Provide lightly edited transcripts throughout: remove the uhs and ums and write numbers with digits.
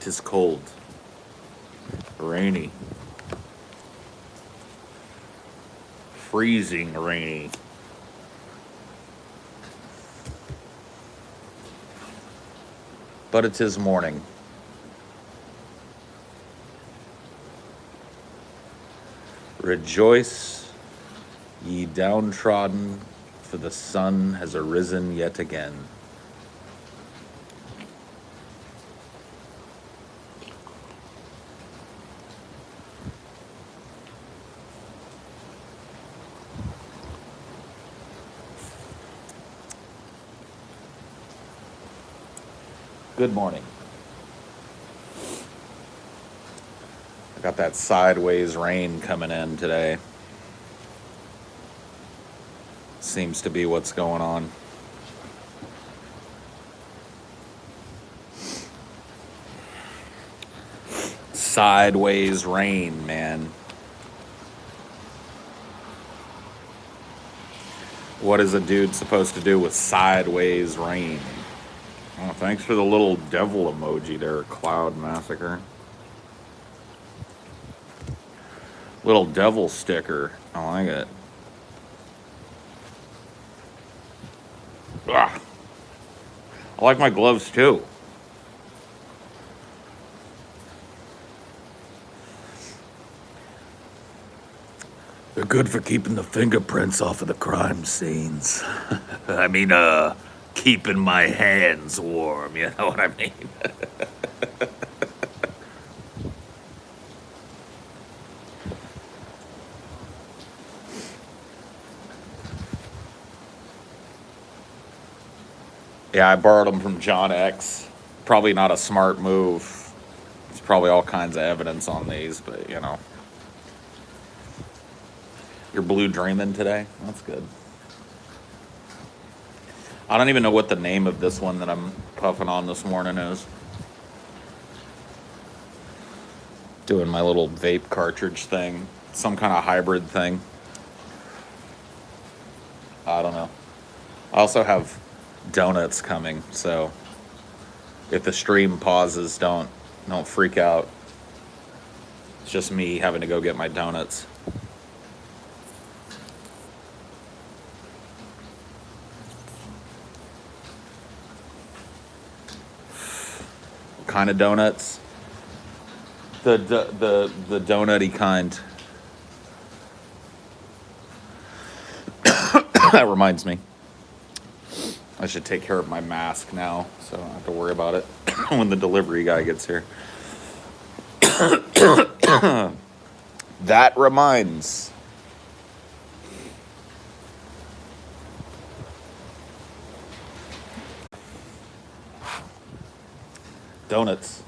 'Tis cold, rainy, freezing rainy. But it is morning. Rejoice, ye downtrodden, for the sun has arisen yet again. Good morning. I got that sideways rain coming in today. Seems to be what's going on. Sideways rain, man. What is a dude supposed to do with sideways rain? Oh, thanks for the little devil emoji there, Cloud Massacre. Little devil sticker. I like it. Ah. I like my gloves too. They're good for keeping the fingerprints off of the crime scenes. I mean, keeping my hands warm, you know what I mean? Yeah, I borrowed them from John X. Probably not a smart move. There's probably all kinds of evidence on these, but you know. You're blue dreaming today? That's good. I don't even know what the name of this one that I'm puffing on this morning is. Doing my little vape cartridge thing. Some kind of hybrid thing. I don't know. I also have donuts coming, so if the stream pauses, don't freak out. It's just me having to go get my donuts. What kind of donuts? The donutty kind. That reminds me. I should take care of my mask now, so I don't have to worry about it when the delivery guy gets here. That reminds. Donuts.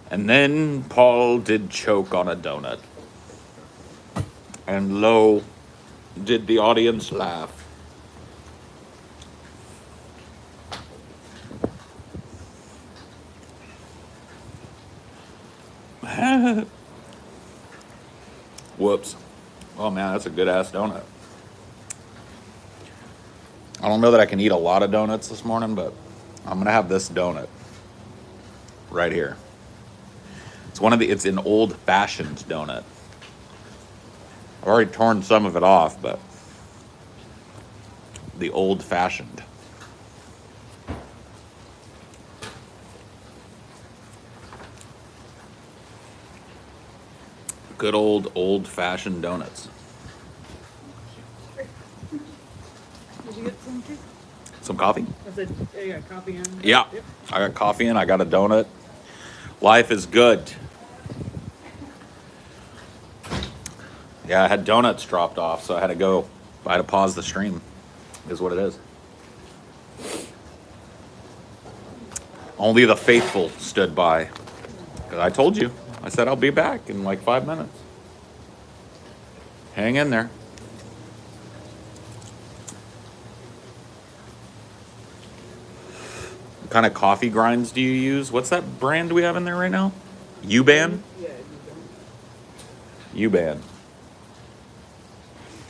And then Paul did choke on a donut. And lo, did the audience laugh. Whoops. Oh man, that's a good ass donut. I don't know that I can eat a lot of donuts this morning, but I'm gonna have this donut right here. It's an old fashioned donut. I've already torn some of it off, but the old fashioned. Good old fashioned donuts. Did you get some too? Some coffee? I said, yeah, you got coffee in? Yeah, Yep. I got coffee and I got a donut. Life is good. Yeah, I had donuts dropped off, so I had to go. I had to pause the stream, is what it is. Only the faithful stood by. 'Cause I told you. I said I'll be back in like 5 minutes. Hang in there. What kind of coffee grinds do you use? What's that brand we have in there right now? U-Ban? Yeah, U-Ban.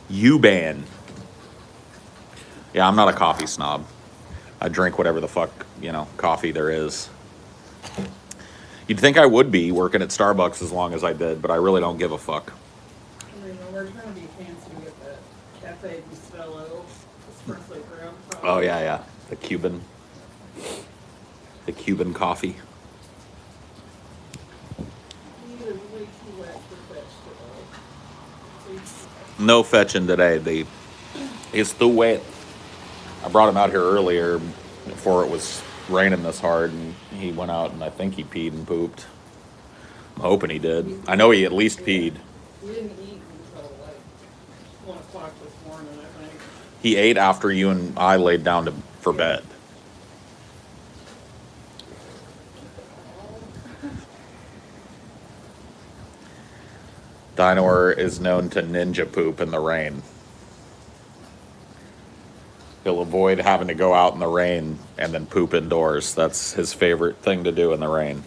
U-Ban. Yeah, I'm not a coffee snob. I drink whatever the fuck, coffee there is. You'd think I would be working at Starbucks as long as I did, but I really don't give a fuck. I mean, we're trying to be fancy with that Cafe Bustelo, espresso ground coffee. Oh yeah. The Cuban coffee. He is way too wet for fetch today. Way too wet. No fetching today. It's too wet. I brought him out here earlier before it was raining this hard, and he went out and I think he peed and pooped. I'm hoping he did. I know he at least peed. He didn't eat until like 1 o'clock this morning, I think. He ate after you and I laid down for bed. Dinor is known to ninja poop in the rain. He'll avoid having to go out in the rain and then poop indoors. That's his favorite thing to do in the rain.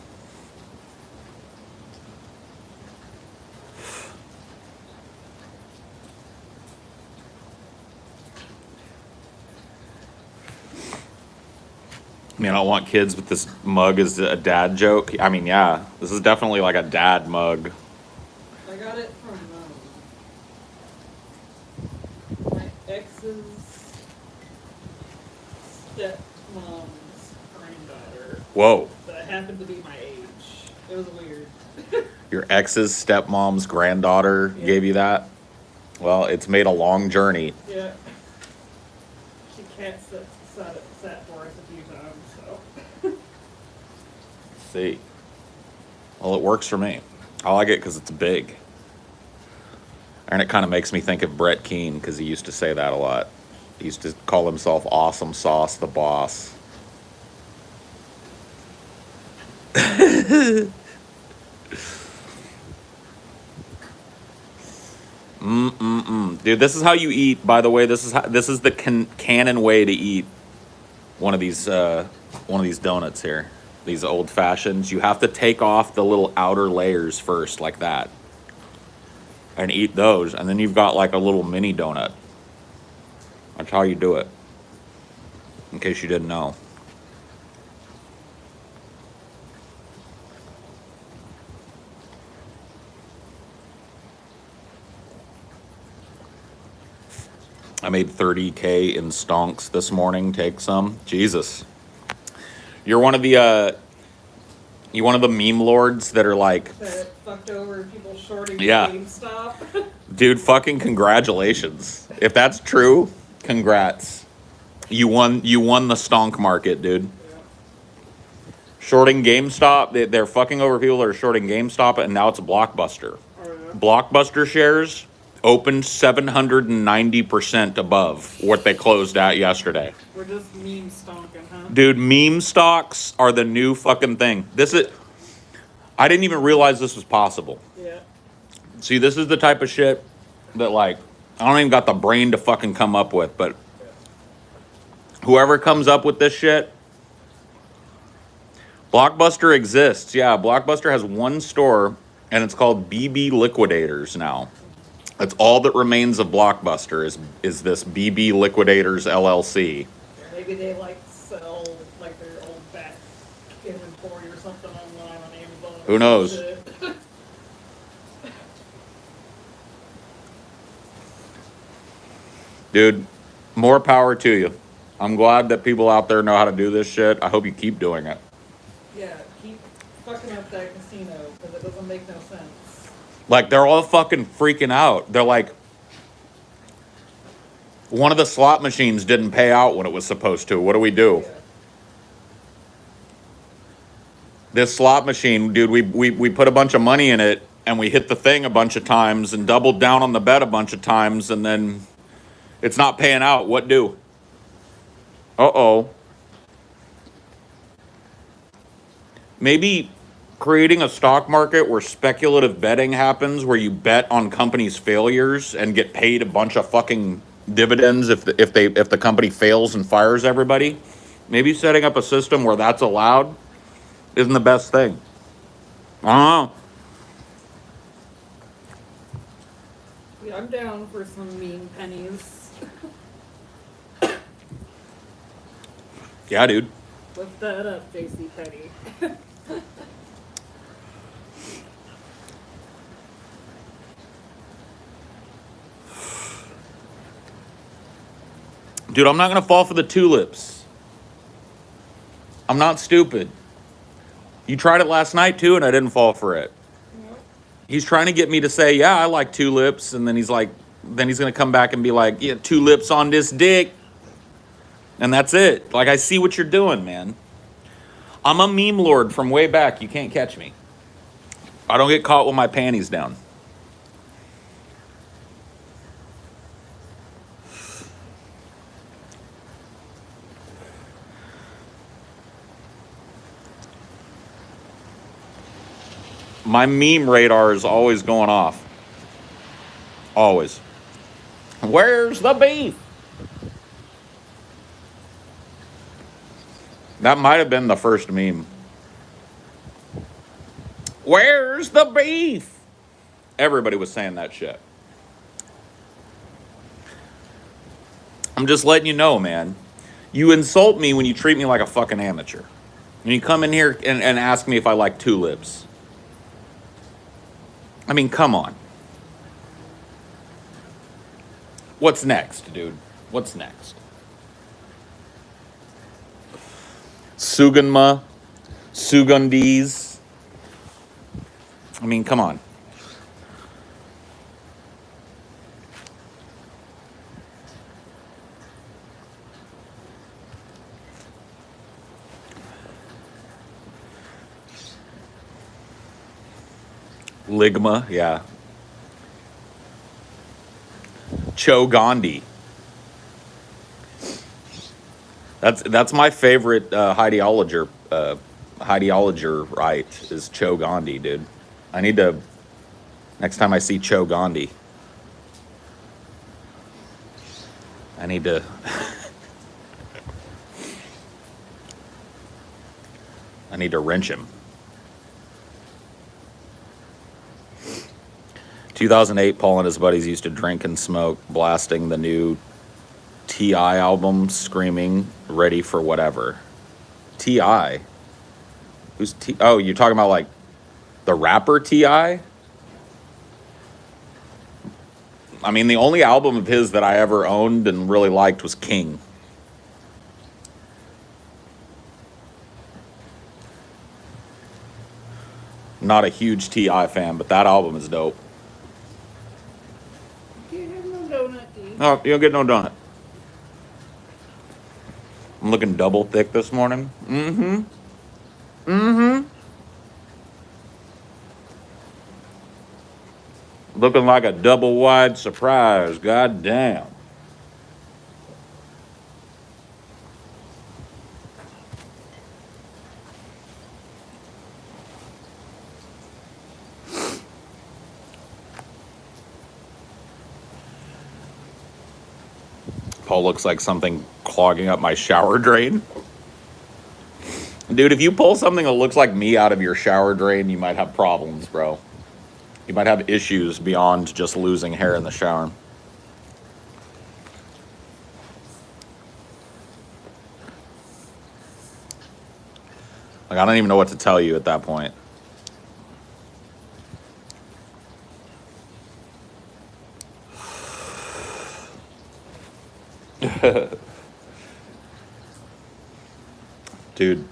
I mean, I don't want kids, but this mug is a dad joke. I mean, yeah, this is definitely like a dad mug. I got it from my ex's stepmom's granddaughter Whoa. that happened to be my age. It was weird. Your ex's stepmom's granddaughter gave you that? Well, it's made a long journey. Yeah. She sat for us a few times, so. See. Well, it works for me. I like it because it's big. And it kind of makes me think of Brett Keane because he used to say that a lot. He used to call himself Awesome Sauce the Boss. Dude, this is how you eat. By the way, this is the canon way to eat one of these donuts here. These old fashions. You have to take off the little outer layers first, like that, and eat those, and then you've got like a little mini donut. That's how you do it. In case you didn't know. I made 30K in stonks this morning. Take some. Jesus. You're one of the meme lords that are like, That fucked over people shorting Yeah. GameStop. dude, fucking congratulations. If that's true, congrats. You won the stonk market, dude. Yeah. Shorting GameStop, they're fucking over people that are shorting GameStop, and now it's a Blockbuster. Oh, yeah. Blockbuster shares opened 790% above what they closed at yesterday. We're just meme stonking, huh? Dude, meme stocks are the new fucking thing. I didn't even realize this was possible. Yeah. See, this is the type of shit that, like, I don't even got the brain to fucking come up with, but whoever comes up with this shit, Blockbuster exists. Yeah, Blockbuster has one store, and it's called BB Liquidators now. That's all that remains of Blockbuster is this BB Liquidators LLC. Maybe they like sell like their old back inventory or something online on Amazon. Who knows? Shit. Dude, more power to you. I'm glad that people out there know how to do this shit. I hope you keep doing it. Yeah, keep fucking up that casino because it doesn't make no sense. Like, they're all fucking freaking out. They're like, one of the slot machines didn't pay out when it was supposed to. What do we do? Yeah. This slot machine, dude, we put a bunch of money in it, and we hit the thing a bunch of times and doubled down on the bet a bunch of times, and then it's not paying out. What do? Uh-oh. Maybe creating a stock market where speculative betting happens, where you bet on companies' failures and get paid a bunch of fucking dividends if the company fails and fires everybody. Maybe setting up a system where that's allowed isn't the best thing. I don't know. Yeah, I'm down for some mean pennies. Yeah, dude. Lift that up, JC Penny. Dude, I'm not going to fall for the tulips. I'm not stupid. You tried it last night too, and I didn't fall for it. He's trying to get me to say, yeah, I like tulips. And then he's like, then he's going to come back and be like, yeah, tulips on this dick. And that's it. Like, I see what you're doing, man. I'm a meme lord from way back. You can't catch me. I don't get caught with my panties down. My meme radar is always going off. Always. Where's the beef? That might have been the first meme. Where's the beef? Everybody was saying that shit. I'm just letting you know, man. You insult me when you treat me like a fucking amateur. When you come in here and ask me if I like tulips. I mean, come on. What's next, dude? What's next? Sugunma, Sugundis. I mean, come on. Ligma, yeah. Cho Gandhi. That's my favorite Highdeologer right is Cho Gandhi, dude. I need to next time I see Cho Gandhi. I need to I need to wrench him. 2008, Paul and his buddies used to drink and smoke, blasting the new T.I. album, screaming, ready for whatever. T.I.? Who's T? Oh, you're talking about like the rapper T.I.? I mean, the only album of his that I ever owned and really liked was King. Not a huge T.I. fan, but that album is dope. You have no donut, dude. No, you don't get no donut. I'm looking double thick this morning. Mm-hmm. Mm-hmm. Looking like a double wide surprise. God damn. Paul looks like something clogging up my shower drain. Dude, if you pull something that looks like me out of your shower drain, you might have problems, bro. You might have issues beyond just losing hair in the shower. Like, I don't even know what to tell you at that point. Dude.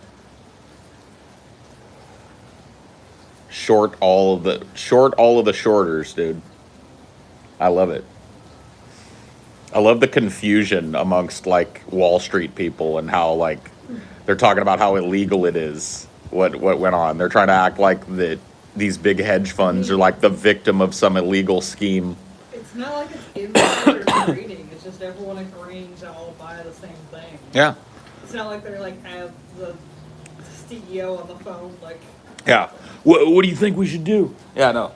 Short all of the shorters, dude. I love it. I love the confusion amongst like Wall Street people and how like they're talking about how illegal it is. What went on? They're trying to act like that these big hedge funds are like the victim of some illegal scheme. It's not like it's insider trading. It's just everyone agreeing to all buy the same thing. Yeah. It's not like they're like have the CEO on the phone like. Yeah. What do you think we should do? Yeah, no.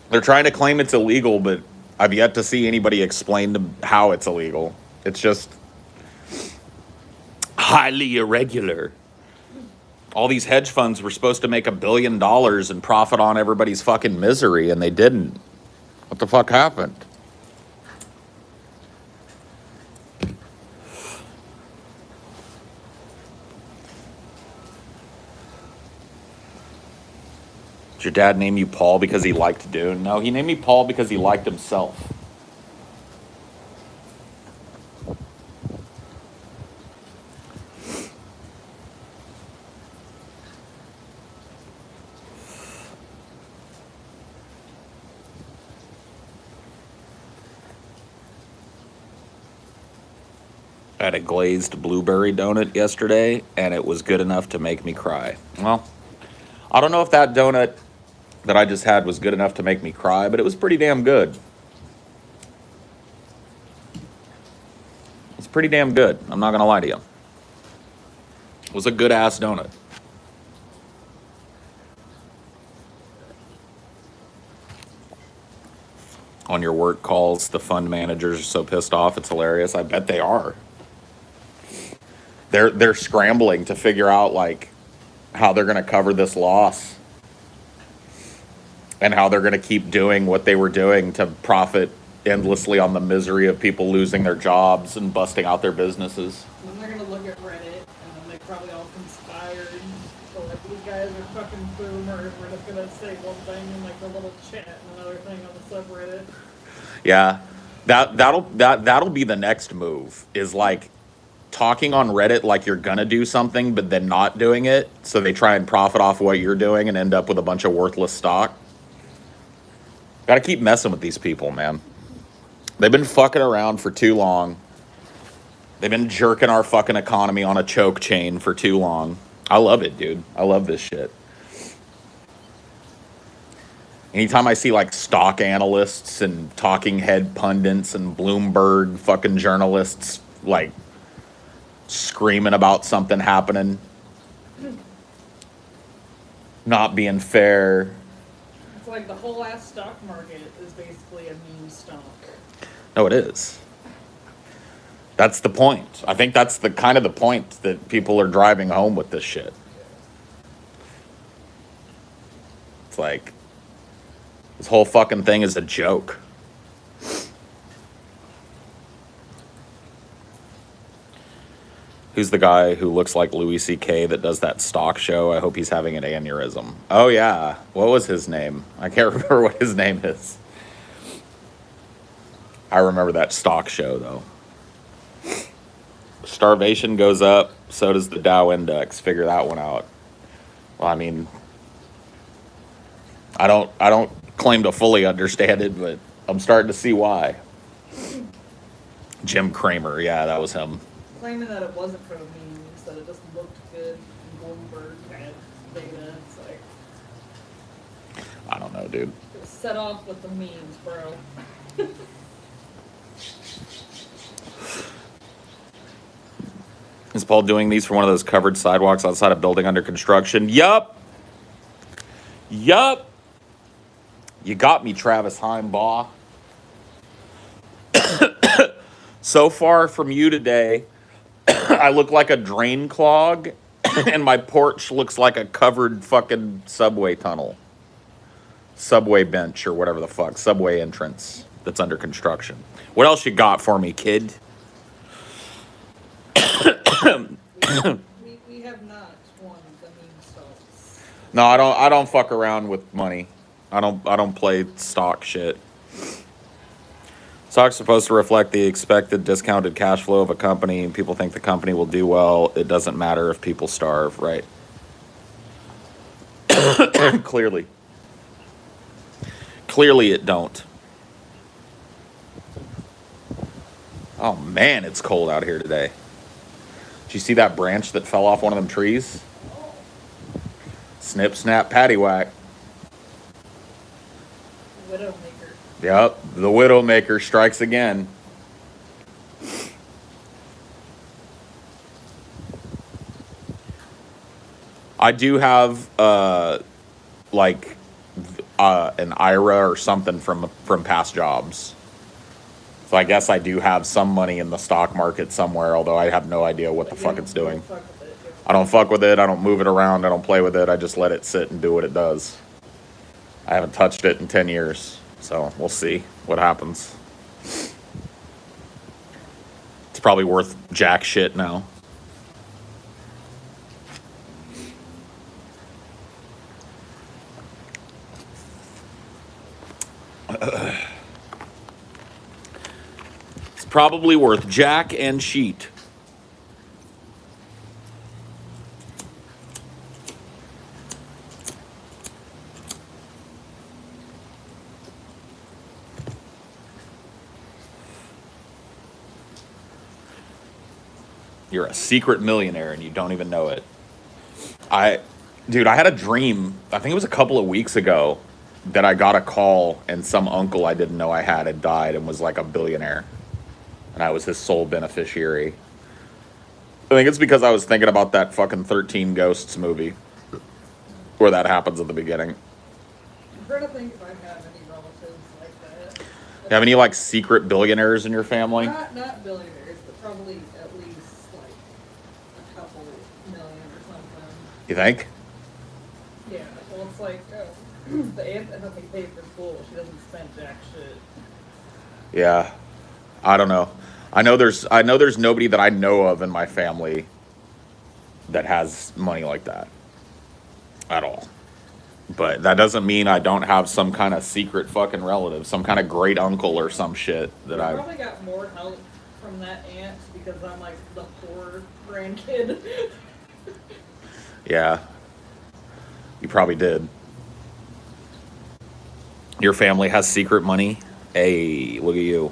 They're trying to claim it's illegal, but I've yet to see anybody explain how it's illegal. It's just highly irregular. All these hedge funds were supposed to make $1 billion and profit on everybody's fucking misery, and they didn't. What the fuck happened? Did your dad name you Paul because he liked Dune? No, he named me Paul because he liked himself. I had a glazed blueberry donut yesterday, and it was good enough to make me cry. Well, I don't know if that donut that I just had was good enough to make me cry, but it was pretty damn good. It's pretty damn good. I'm not going to lie to you. It was a good-ass donut. On your work calls, the fund managers are so pissed off. It's hilarious. I bet they are. They're scrambling to figure out, like, how they're going to cover this loss and how they're going to keep doing what they were doing to profit endlessly on the misery of people losing their jobs and busting out their businesses. And then they're gonna look at Reddit, and then they probably all conspired. So like, these guys are fucking boomers. We're just gonna say one thing in like the little chat and another thing on the subreddit. Yeah, that'll be the next move. Is like talking on Reddit like you're gonna do something, but then not doing it. So they try and profit off what you're doing and end up with a bunch of worthless stock. Got to keep messing with these people, man. They've been fucking around for too long. They've been jerking our fucking economy on a choke chain for too long. I love it, dude. I love this shit. Anytime I see like stock analysts and talking head pundits and Bloomberg fucking journalists like screaming about something happening, not being fair. It's like the whole ass stock market is basically a meme stock. No, it is. That's the point. I think that's the kind of the point that people are driving home with this shit. It's like this whole fucking thing is a joke. Who's the guy who looks like Louis C.K. that does that stock show? I hope he's having an aneurysm. Oh, yeah. What was his name? I can't remember what his name is. I remember that stock show, though. Starvation goes up, so does the Dow Index. Figure that one out. Well, I mean, I don't claim to fully understand it, but I'm starting to see why. Jim Cramer, yeah, that was him. Claiming that it wasn't for the memes, that it just looked good, and Bloomberg had data. It's like, I don't know, dude. it was set off with the memes, bro. Is Paul doing these for one of those covered sidewalks outside a building under construction? Yup. Yup. You got me, Travis Heimbaugh. So far from you today, I look like a drain clog, and my porch looks like a covered fucking subway tunnel. Subway bench or whatever the fuck. Subway entrance that's under construction. What else you got for me, kid? We have not won the meme stocks. No, I don't fuck around with money. I don't play stock shit. Stock's supposed to reflect the expected discounted cash flow of a company, and people think the company will do well. It doesn't matter if people starve, right? Clearly it don't. Oh man, it's cold out here today. Did you see that branch that fell off one of them trees? Snip, snap, paddywhack. Widowmaker. Yep, the Widowmaker strikes again. I do have like an IRA or something from past jobs. So I guess I do have some money in the stock market somewhere, although I have no idea what the fuck it's doing. I don't fuck with it. I don't move it around. I don't play with it. I just let it sit and do what it does. I haven't touched it in 10 years. So we'll see what happens. It's probably worth jack shit now. Probably worth jack and sheet. You're a secret millionaire and you don't even know it. Dude, I had a dream, I think it was a couple of weeks ago, that I got a call and some uncle I didn't know I had died and was like a billionaire. And I was his sole beneficiary. I think it's because I was thinking about that fucking 13 Ghosts movie where that happens at the beginning. I'm trying to think if I have any relatives like that. You have any like secret billionaires in your family? Not billionaires, but probably at least like a couple million or something. You think? Yeah, well, it's like the aunt that helped me pay for school. She doesn't spend jack shit. Yeah. I don't know. I know there's nobody that I know of in my family that has money like that at all. But that doesn't mean I don't have some kind of secret fucking relative, some kind of great uncle or some shit that I probably got more help from that aunt because I'm like the poor grandkid. Yeah. You probably did. Your family has secret money? Hey, look at you.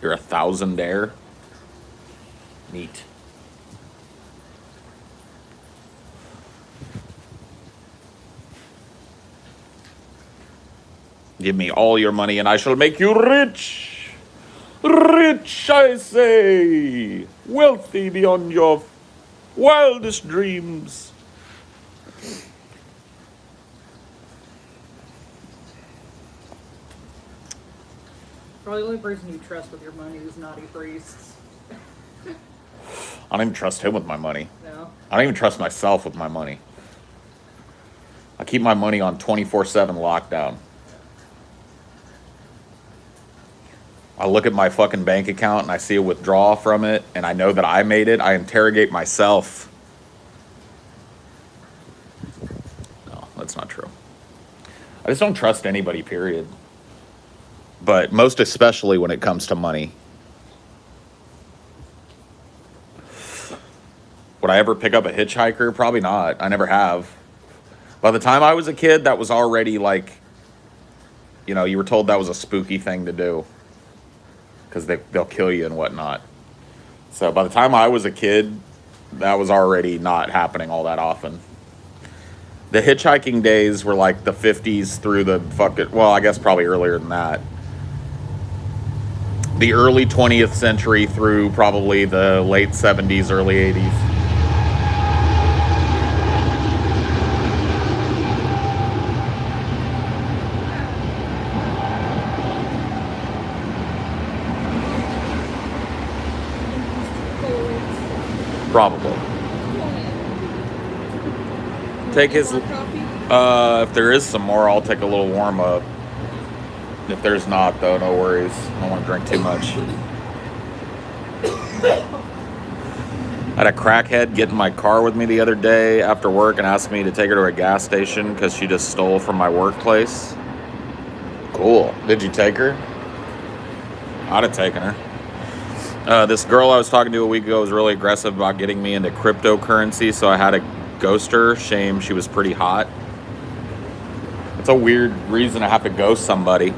You're a thousandaire? Neat. Give me all your money and I shall make you rich. Rich, I say. Wealthy beyond your wildest dreams. Probably the only person you trust with your money is naughty priests. I don't even trust him with my money. No. I don't even trust myself with my money. I keep my money on 24/7 lockdown. I look at my fucking bank account and I see a withdrawal from it and I know that I made it. I interrogate myself. No, that's not true. I just don't trust anybody, period. But most especially when it comes to money. Would I ever pick up a hitchhiker? Probably not. I never have. By the time I was a kid, that was already like, you know, you were told that was a spooky thing to do. Because they'll kill you and whatnot. So by the time I was a kid, that was already not happening all that often. The hitchhiking days were like the 50s through the fucking, well, I guess probably earlier than that. The early 20th century through probably the late 70s, early 80s. Probably. Take his. If there is some more, I'll take a little warm up. If there's not, though, no worries. I don't want to drink too much. I had a crackhead get in my car with me the other day after work and asked me to take her to a gas station because she just stole from my workplace. Cool. Did you take her? I'd have taken her. This girl I was talking to a week ago was really aggressive about getting me into cryptocurrency, so I had to ghost her. Shame, she was pretty hot. It's a weird reason to have to ghost somebody.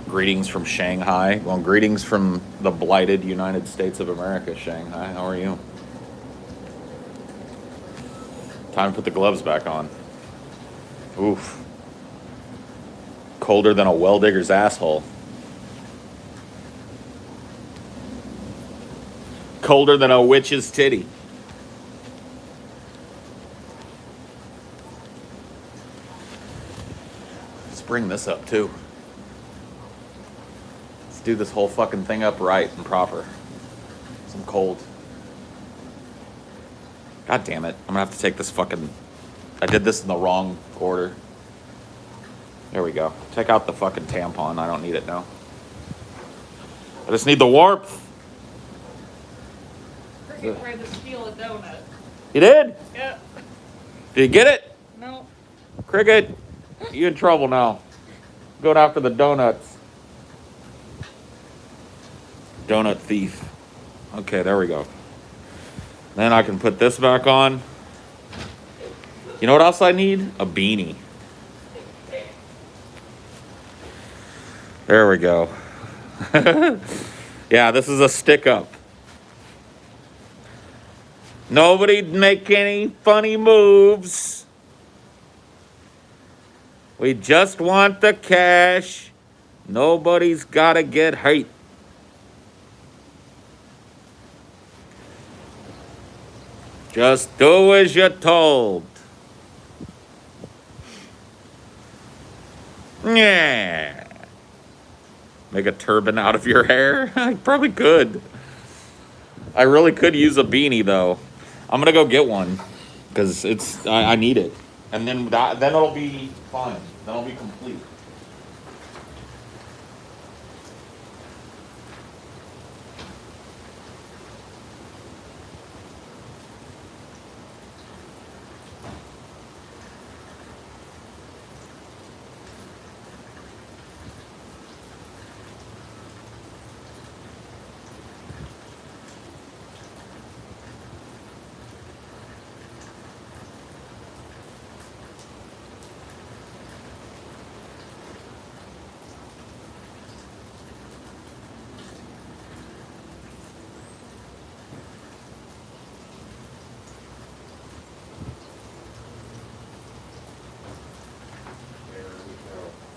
Greetings from Shanghai. Well, greetings from the blighted United States of America, Shanghai. How are you? Time to put the gloves back on. Oof. Colder than a well digger's asshole. Colder than a witch's titty. Let's bring this up too. Let's do this whole fucking thing up right and proper. I'm cold. God damn it. I'm gonna have to take this fucking... I did this in the wrong order. There we go. Take out the fucking tampon. I don't need it now. I just need the warmth. Cricket tried to steal a donut. You did? Yeah. Did you get it? No. Cricket, you in trouble now. Going after the donuts. Donut thief. Okay, there we go. Then I can put this back on. You know what else I need? A beanie. There we go. Yeah, this is a stick up. Nobody make any funny moves. We just want the cash. Nobody's gotta get hurt. Just do as you're told. Yeah. Make a turban out of your hair? I probably could. I really could use a beanie though. I'm gonna go get one because I need it, and then it'll be fine. Then it'll be complete.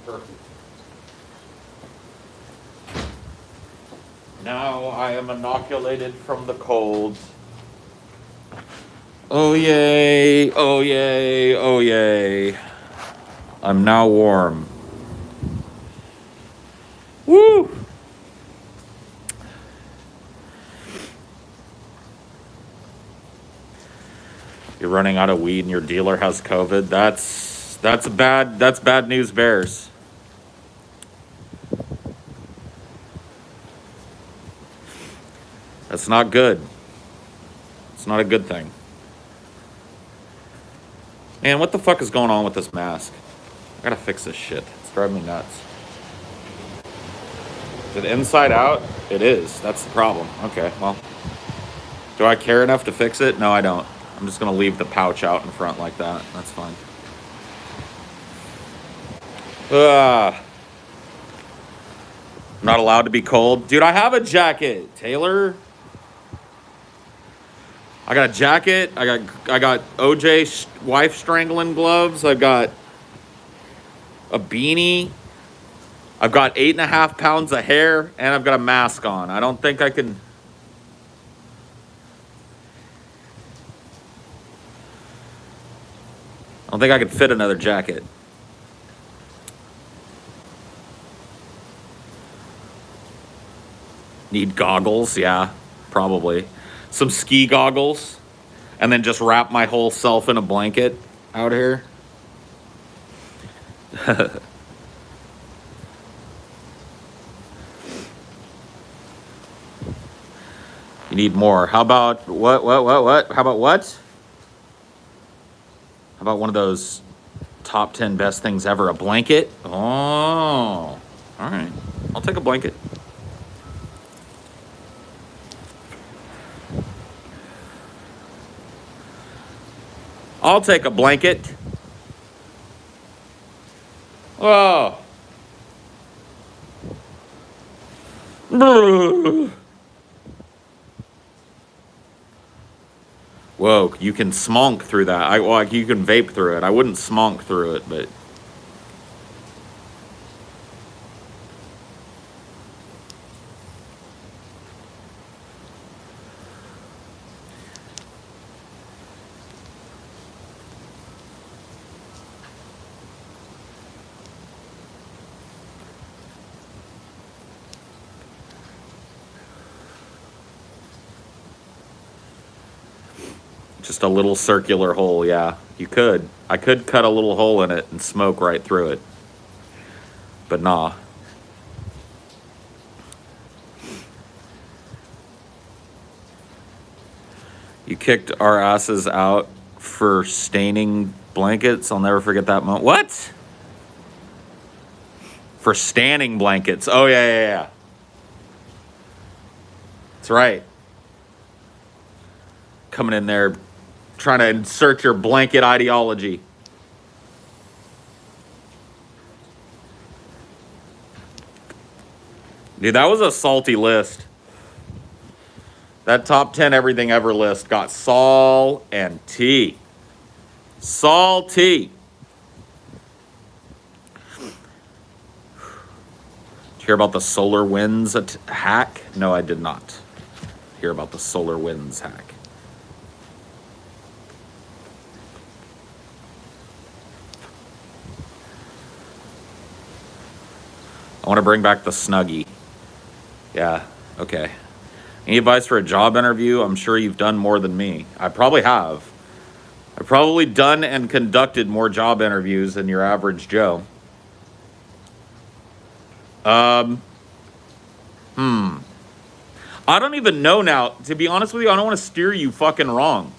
Perfect. Now I am inoculated from the cold. Oh yay, oh yay, oh yay. I'm now warm. Woo! You're running out of weed and your dealer has COVID. That's bad news bears. That's not good. It's not a good thing. Man, what the fuck is going on with this mask? I gotta fix this shit. It's driving me nuts. Is it inside out? It is. That's the problem. Okay, well. Do I care enough to fix it? No, I don't. I'm just gonna leave the pouch out in front like that. That's fine. I'm not allowed to be cold. Dude, I have a jacket, Taylor. I got a jacket. I got OJ wife strangling gloves. I've got a beanie. I've got 8.5 pounds of hair, and I've got a mask on. I don't think I can. I don't think I could fit another jacket. Need goggles? Yeah, probably. Some ski goggles. And then just wrap my whole self in a blanket out here. You need more. How about what? How about what? How about one of those top 10 best things ever? A blanket? Oh, all right. I'll take a blanket. I'll take a blanket. Oh. Whoa, you can smonk through that. Well, you can vape through it. I wouldn't smonk through it, but... Just a little circular hole, yeah. You could. I could cut a little hole in it and smoke right through it. But nah. You kicked our asses out for staining blankets. I'll never forget that moment. What? For standing blankets. Oh, yeah. That's right. Coming in there, trying to insert your blanket ideology. Dude, that was a salty list. That top 10 everything ever list got Sol and T. Salty. Did you hear about the solar winds hack? No, I did not hear about the solar winds hack. I want to bring back the Snuggie. Yeah, okay. Any advice for a job interview? I'm sure you've done more than me. I probably have. I've probably done and conducted more job interviews than your average Joe. I don't even know now. To be honest with you, I don't want to steer you fucking wrong.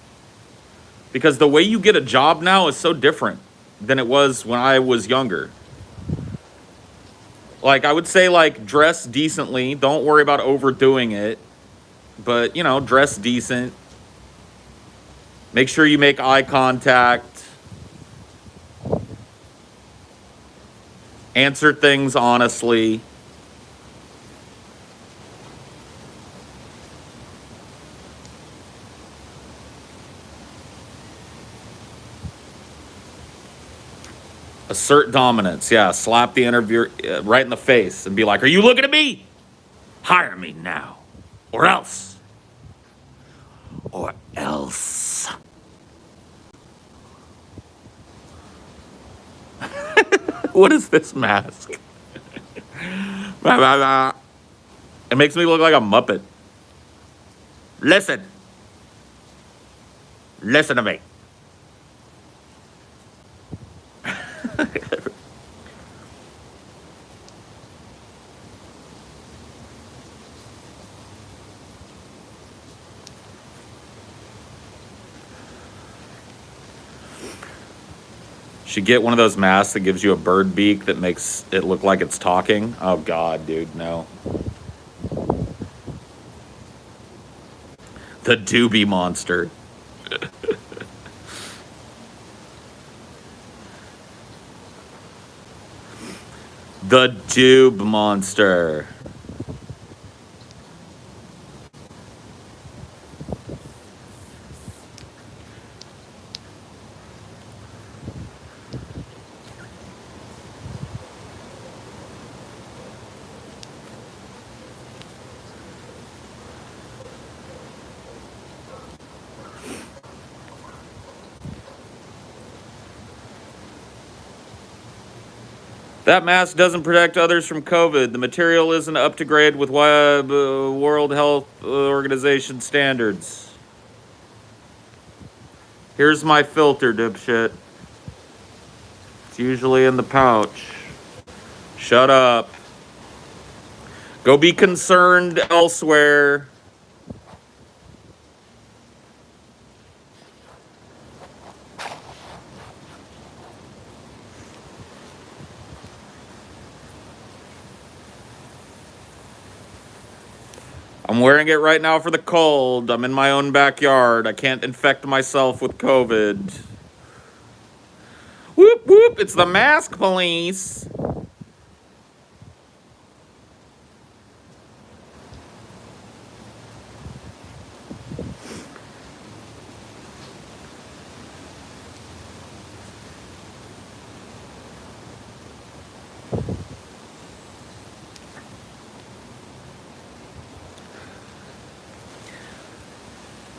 Because the way you get a job now is so different than it was when I was younger. Like, I would say, like, dress decently. Don't worry about overdoing it. But, you know, dress decent. Make sure you make eye contact. Answer things honestly. Assert dominance. Yeah, slap the interviewer right in the face and be like, "Are you looking at me? Hire me now. Or else. Or else." What is this mask? It makes me look like a Muppet. Listen. Listen to me. Should get one of those masks that gives you a bird beak that makes it look like it's talking. Oh, God, dude, no. The Doobie Monster. The Doob Monster. That mask doesn't protect others from COVID. The material isn't up to grade with World Health Organization standards. Here's my filter, dipshit. It's usually in the pouch. Shut up. Go be concerned elsewhere. I'm wearing it right now for the cold. I'm in my own backyard. I can't infect myself with COVID. Whoop, whoop. It's the mask police.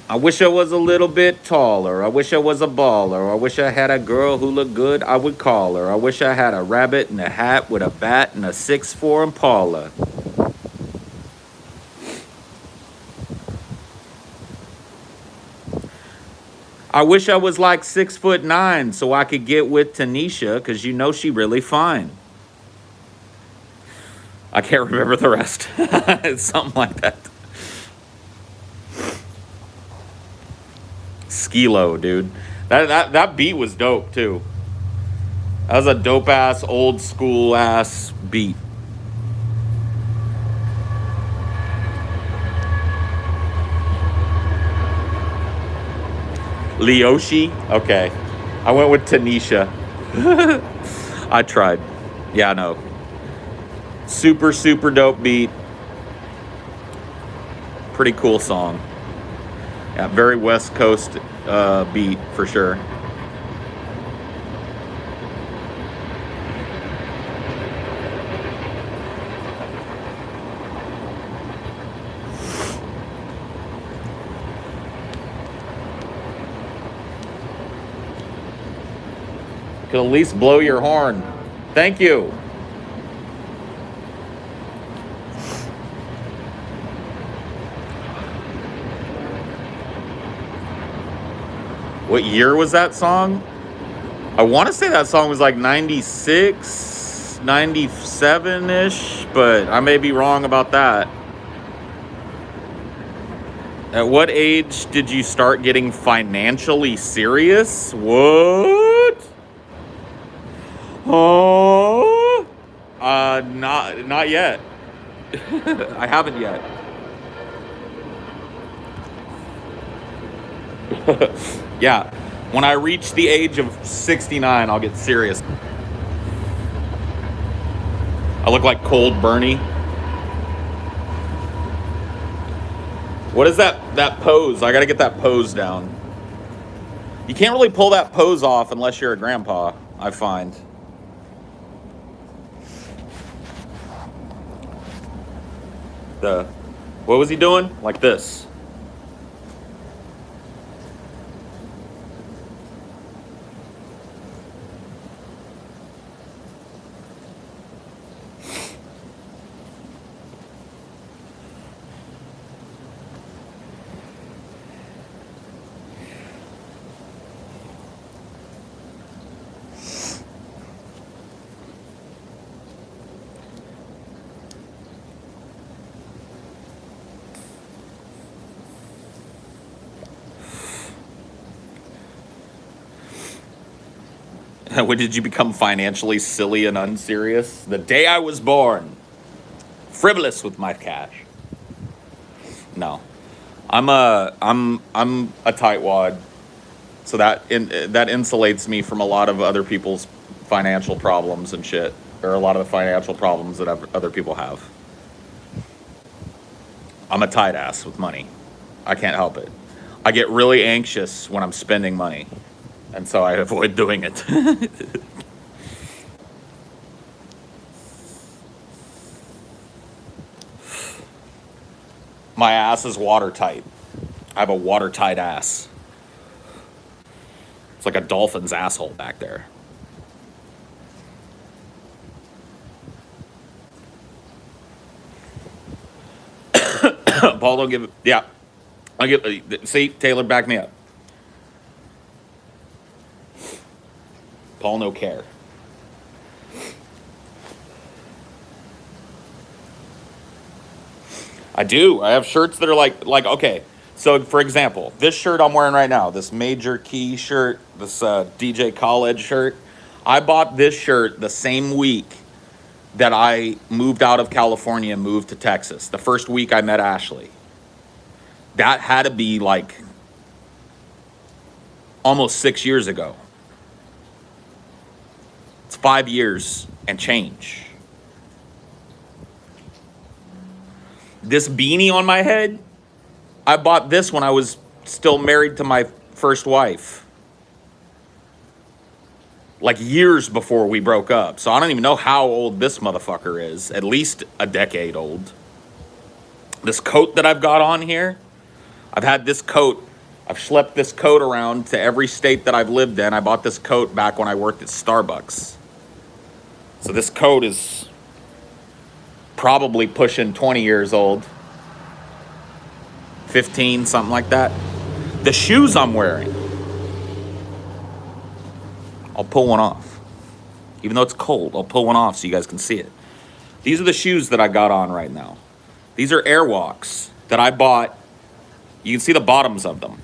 I wish I was a little bit taller. I wish I was a baller. I wish I had a girl who looked good, I would call her. I wish I had a rabbit in a hat with a bat and a 6'4" Impala. I wish I was like 6'9" so I could get with Tanisha, because you know she really fine. I can't remember the rest. It's something like that. Skilo, dude. That beat was dope too. That was a dope ass, old school ass beat. Leoshi? Okay. I went with Tanisha. I tried. Yeah, no. Super, super dope beat. Pretty cool song. Yeah, very West Coast beat for sure. Could at least blow your horn. Thank you. What year was that song? I want to say that song was like 96, 97-ish, but I may be wrong about that. At what age did you start getting financially serious? What? Oh, not yet. I haven't yet. Yeah, when I reach the age of 69, I'll get serious. I look like Cold Bernie. What is that pose? I gotta get that pose down. You can't really pull that pose off unless you're a grandpa, I find. What was he doing? Like this. When did you become financially silly and unserious? The day I was born. Frivolous with my cash. No. I'm a tightwad, so that insulates me from a lot of other people's financial problems and shit, or a lot of the financial problems that other people have. I'm a tight ass with money. I can't help it. I get really anxious when I'm spending money, and so I avoid doing it. My ass is watertight. I have a watertight ass. It's like a dolphin's asshole back there. Paul, don't give it. Yeah. I'll give. See, Taylor, back me up. Paul, no care. I do. I have shirts that are like okay. So for example, this shirt I'm wearing right now, this Major Key shirt, this DJ Khaled shirt, I bought this shirt the same week that I moved out of California and moved to Texas. The first week I met Ashley. That had to be like almost 6 years ago. It's 5 years and change. This beanie on my head, I bought this when I was still married to my first wife. Like years before we broke up. So I don't even know how old this motherfucker is. At least a decade old. This coat that I've got on here, I've had this coat. I've schlepped this coat around to every state that I've lived in. I bought this coat back when I worked at Starbucks. So this coat is probably pushing 20 years old. 15, something like that. The shoes I'm wearing, I'll pull one off. Even though it's cold, I'll pull one off so you guys can see it. These are the shoes that I got on right now. These are Airwalks that I bought. You can see the bottoms of them.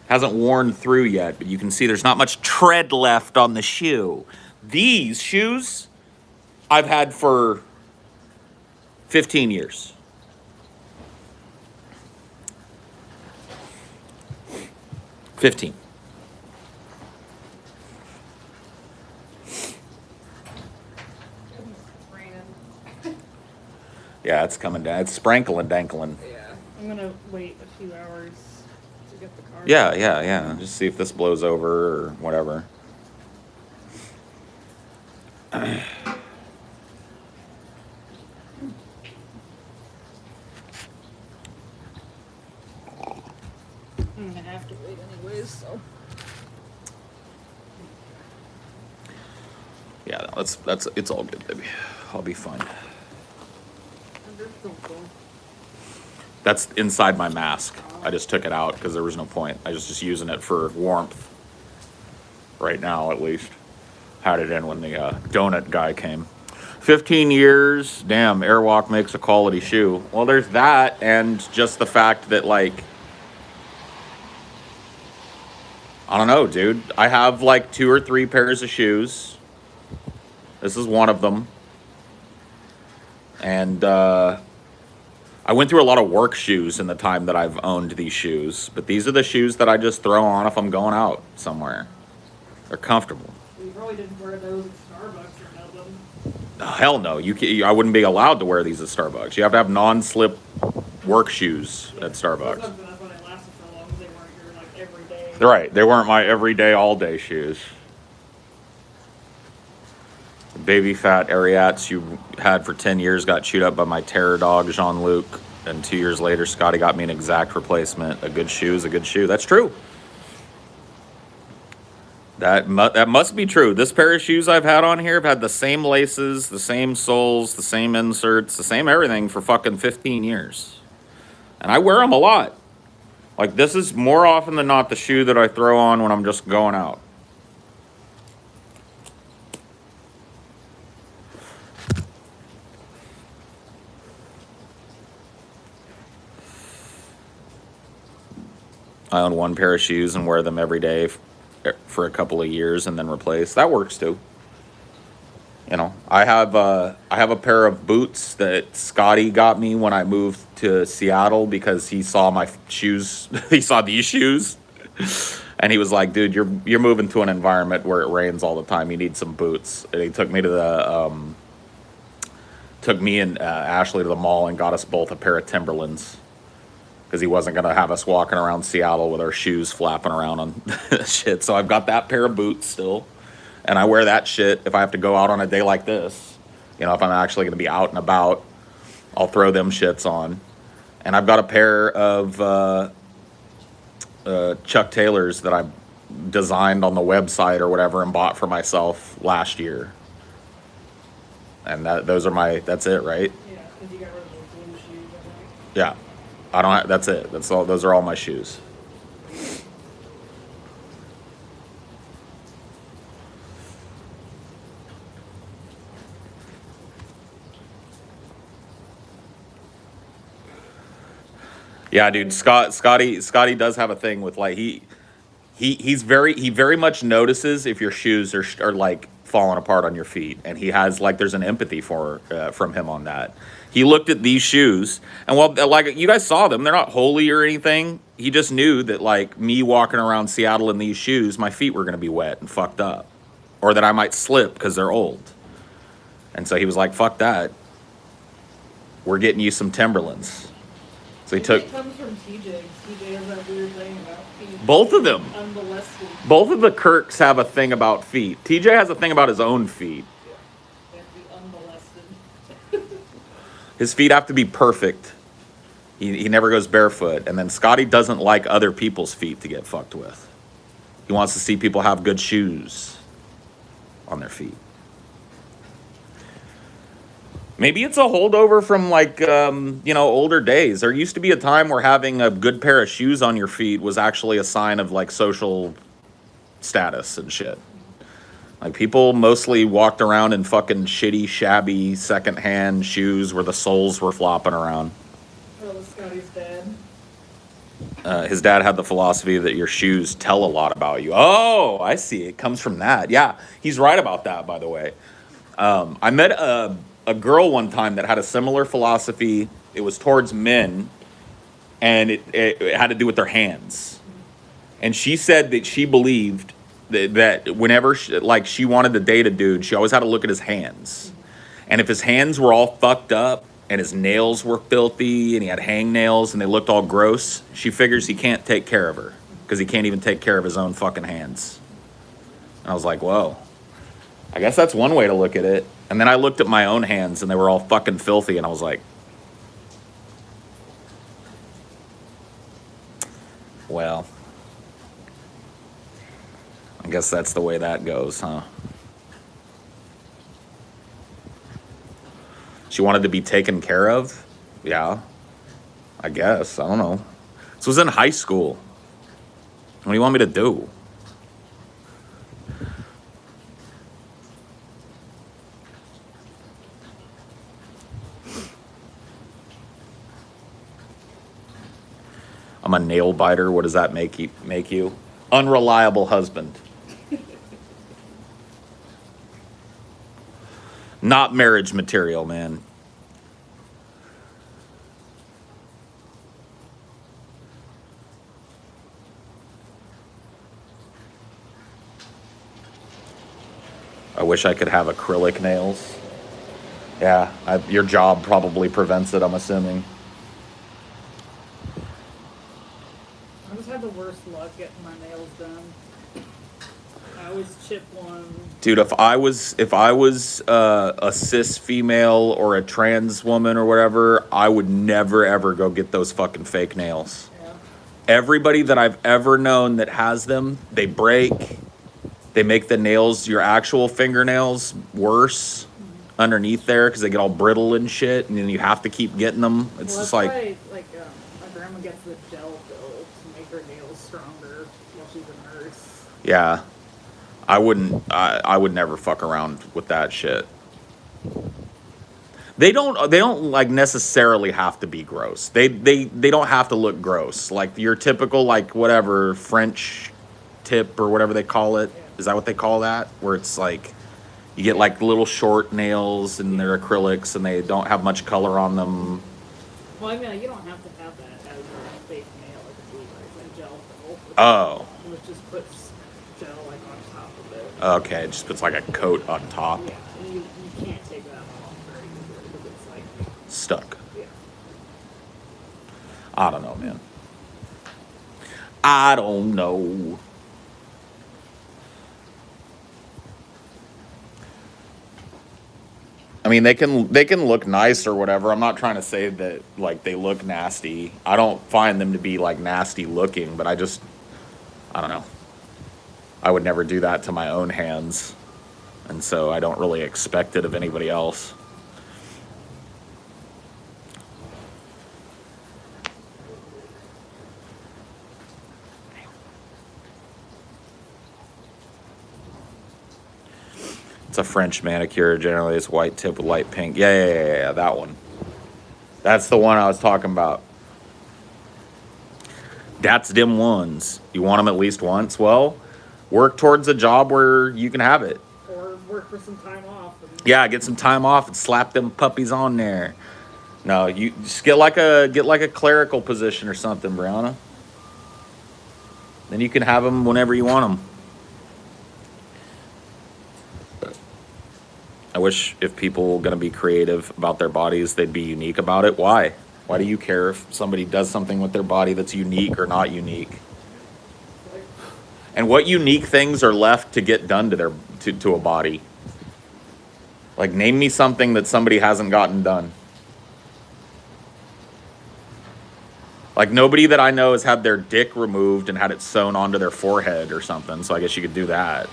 Hasn't worn through yet, but you can see there's not much tread left on the shoe. These shoes I've had for 15 years. It's raining. Yeah, it's coming down. It's sprinkling, dankling. Yeah. I'm gonna wait a few hours to get the car. Yeah. Just see if this blows over or whatever. I'm gonna have to wait anyways, so. Yeah, it's all good, baby. I'll be fine. That's inside my mask. I just took it out because there was no point. I was just using it for warmth. Right now, at least. Had it in when the donut guy came. 15 years. Damn, Airwalk makes a quality shoe. Well, there's that, and just the fact that, like, I don't know, dude. I have like 2 or 3 pairs of shoes. This is one of them. And I went through a lot of work shoes in the time that I've owned these shoes. But these are the shoes that I just throw on if I'm going out somewhere. They're comfortable. You probably didn't wear those at Starbucks or nothing. Oh, hell no. I wouldn't be allowed to wear these at Starbucks. You have to have non-slip work shoes at Starbucks. That's why they lasted so long, because they weren't your, like, everyday. Right. They weren't my everyday, all-day shoes. Baby fat Ariats you had for 10 years got chewed up by my terror dog, Jean-Luc. And 2 years later, Scotty got me an exact replacement. A good shoe is a good shoe. That's true. That must be true. This pair of shoes I've had on here have had the same laces, the same soles, the same inserts, the same everything for fucking 15 years. And I wear them a lot. Like, this is more often than not the shoe that I throw on when I'm just going out. I own one pair of shoes and wear them every day for a couple of years and then replace. That works too. You know, I have a pair of boots that Scotty got me when I moved to Seattle because he saw my shoes. He saw these shoes, and he was like, "Dude, you're moving to an environment where it rains all the time. You need some boots." And he took me to Ashley to the mall and got us both a pair of Timberlands. Because he wasn't going to have us walking around Seattle with our shoes flapping around on shit. So I've got that pair of boots still. And I wear that shit if I have to go out on a day like this. You know, if I'm actually going to be out and about, I'll throw them shits on. And I've got a pair of Chuck Taylors that I designed on the website or whatever and bought for myself last year. And that's it, right? Yeah, because you got rid of those blue shoes, I think. Yeah. That's it. That's all. Those are all my shoes. Yeah, dude. Scotty does have a thing with, like, he very much notices if your shoes are like falling apart on your feet, and he has, like, there's an empathy from him on that. He looked at these shoes, and while, like, you guys saw them, they're not holy or anything. He just knew that, like, me walking around Seattle in these shoes, my feet were going to be wet and fucked up. Or that I might slip because they're old. And so he was like, fuck that. We're getting you some Timberlands. So he took... It comes from TJ. TJ has that weird thing about feet. Both of them. Unmolested. Both of the Kirks have a thing about feet. TJ has a thing about his own feet. They have to be unmolested. His feet have to be perfect. He never goes barefoot. And then Scotty doesn't like other people's feet to get fucked with. He wants to see people have good shoes on their feet. Maybe it's a holdover from, like, older days. There used to be a time where having a good pair of shoes on your feet was actually a sign of, like, social status and shit. Like, people mostly walked around in fucking shitty, shabby, secondhand shoes where the soles were flopping around. That was Scotty's dad. His dad had the philosophy that your shoes tell a lot about you. Oh, I see. It comes from that. Yeah, he's right about that, by the way. I met a girl one time that had a similar philosophy. It was towards men, and it had to do with their hands. And she said that she believed that whenever she wanted to date a dude, she always had to look at his hands. And if his hands were all fucked up and his nails were filthy and he had hangnails and they looked all gross, she figures he can't take care of her because he can't even take care of his own fucking hands. And I was like, whoa, I guess that's one way to look at it. And then I looked at my own hands and they were all fucking filthy, and I was like, well, I guess that's the way that goes, huh? She wanted to be taken care of? Yeah, I guess. I don't know. This was in high school. What do you want me to do? I'm a nail biter. What does that make you? Unreliable husband. Not marriage material, man. I wish I could have acrylic nails. Yeah, your job probably prevents it, I'm assuming. I just had the worst luck getting my nails done. I always chip one. Dude, if I was a cis female or a trans woman or whatever, I would never ever go get those fucking fake nails. Yeah. Everybody that I've ever known that has them, they break. They make the nails, your actual fingernails, worse underneath there because they get all brittle and shit, and then you have to keep getting them. It's just like why, my grandma gets the gel fill to make her nails stronger while she's a nurse. yeah. I would never fuck around with that shit. They don't like necessarily have to be gross. They don't have to look gross. Like your typical like whatever French tip or whatever they call it. Yeah. Is that what they call that? Where it's like you get like little short nails and they're acrylics and they don't have much color on them. Well, I mean, you don't have to have that as a fake nail. It could be like a gel fill. Oh. Which just puts gel like on top of it. Okay, it just puts like a coat on top. Yeah, and you can't take that off very easily because it's like Stuck. yeah. I don't know, man. I don't know. I mean, they can look nice or whatever. I'm not trying to say that like they look nasty. I don't find them to be like nasty looking, but I don't know. I would never do that to my own hands, and so I don't really expect it of anybody else. It's a French manicure. Generally, it's white tip with light pink. Yeah, that one. That's the one I was talking about. That's them ones. You want them at least once? Well, work towards a job where you can have it. Or work for some time off. Yeah, get some time off and slap them puppies on there. No, you just get like a clerical position or something, Brianna. Then you can have them whenever you want them. I wish if people were going to be creative about their bodies, they'd be unique about it. Why? Why do you care if somebody does something with their body that's unique or not unique? And what unique things are left to get done to a body? Like, name me something that somebody hasn't gotten done. Like, nobody that I know has had their dick removed and had it sewn onto their forehead or something, so I guess you could do that.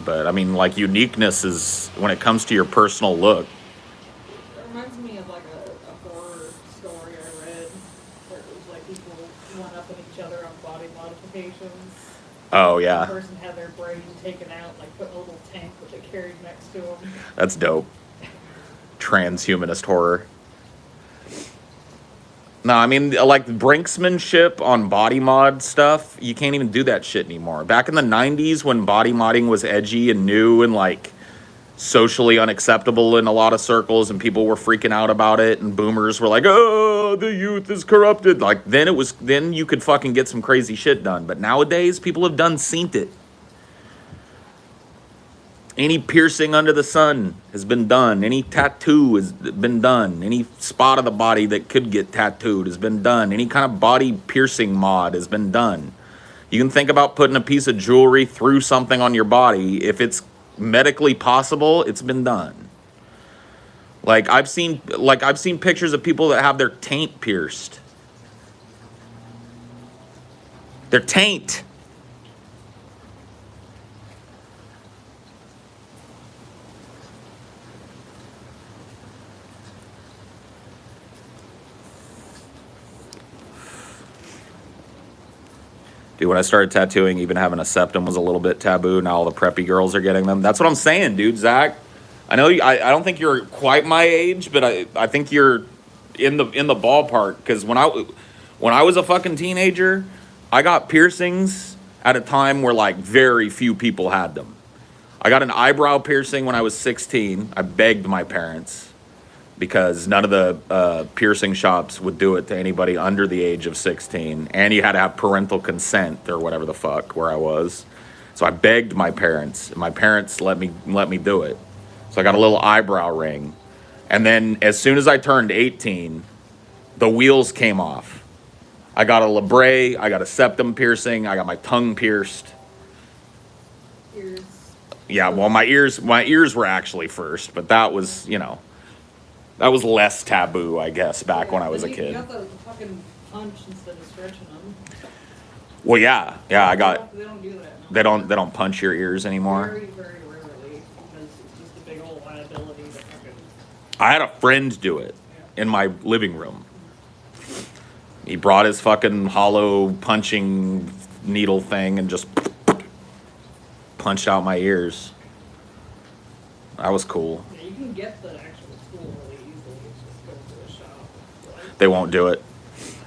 But, I mean, like, uniqueness is, when it comes to your personal look. It reminds me of, like, a horror story I read where it was, like, people one-upping each other on body modifications. Oh The yeah, person had their brain taken out, like put in a little tank that they carried next to them. that's dope. Transhumanist horror. No, I mean, like brinksmanship on body mod stuff, you can't even do that shit anymore. Back in the 90s when body modding was edgy and new and like socially unacceptable in a lot of circles and people were freaking out about it and boomers were like, "Oh, the youth is corrupted." Like then you could fucking get some crazy shit done. But nowadays people have done seen it. Any piercing under the sun has been done. Any tattoo has been done. Any spot of the body that could get tattooed has been done. Any kind of body piercing mod has been done. You can think about putting a piece of jewelry through something on your body. If it's medically possible, it's been done. I've seen pictures of people that have their taint pierced. Their taint. Dude, when I started tattooing, even having a septum was a little bit taboo. Now all the preppy girls are getting them. That's what I'm saying, dude, Zach. I know I don't think you're quite my age, but I think you're in the ballpark. Because when I was a fucking teenager, I got piercings at a time where like very few people had them. I got an eyebrow piercing when I was 16. I begged my parents because none of the piercing shops would do it to anybody under the age of 16. And you had to have parental consent or whatever the fuck where I was. So I begged my parents, and my parents let me do it. So I got a little eyebrow ring. And then as soon as I turned 18, the wheels came off. I got a labrae, I got a septum piercing, I got my tongue pierced. Ears. Yeah, well my ears were actually first, but that was, that was less taboo, I guess, back when I was a kid. You got the fucking punch instead of stretching them. Well, yeah, I got. They don't do that. They don't punch your ears anymore. Very, very rarely, because it's just a big old liability to fucking. I had a friend do it in my living room. He brought his fucking hollow punching needle thing and just punched out my ears. That was cool. Yeah, you can get the actual tool really easily. It's just go to a shop. They won't do it.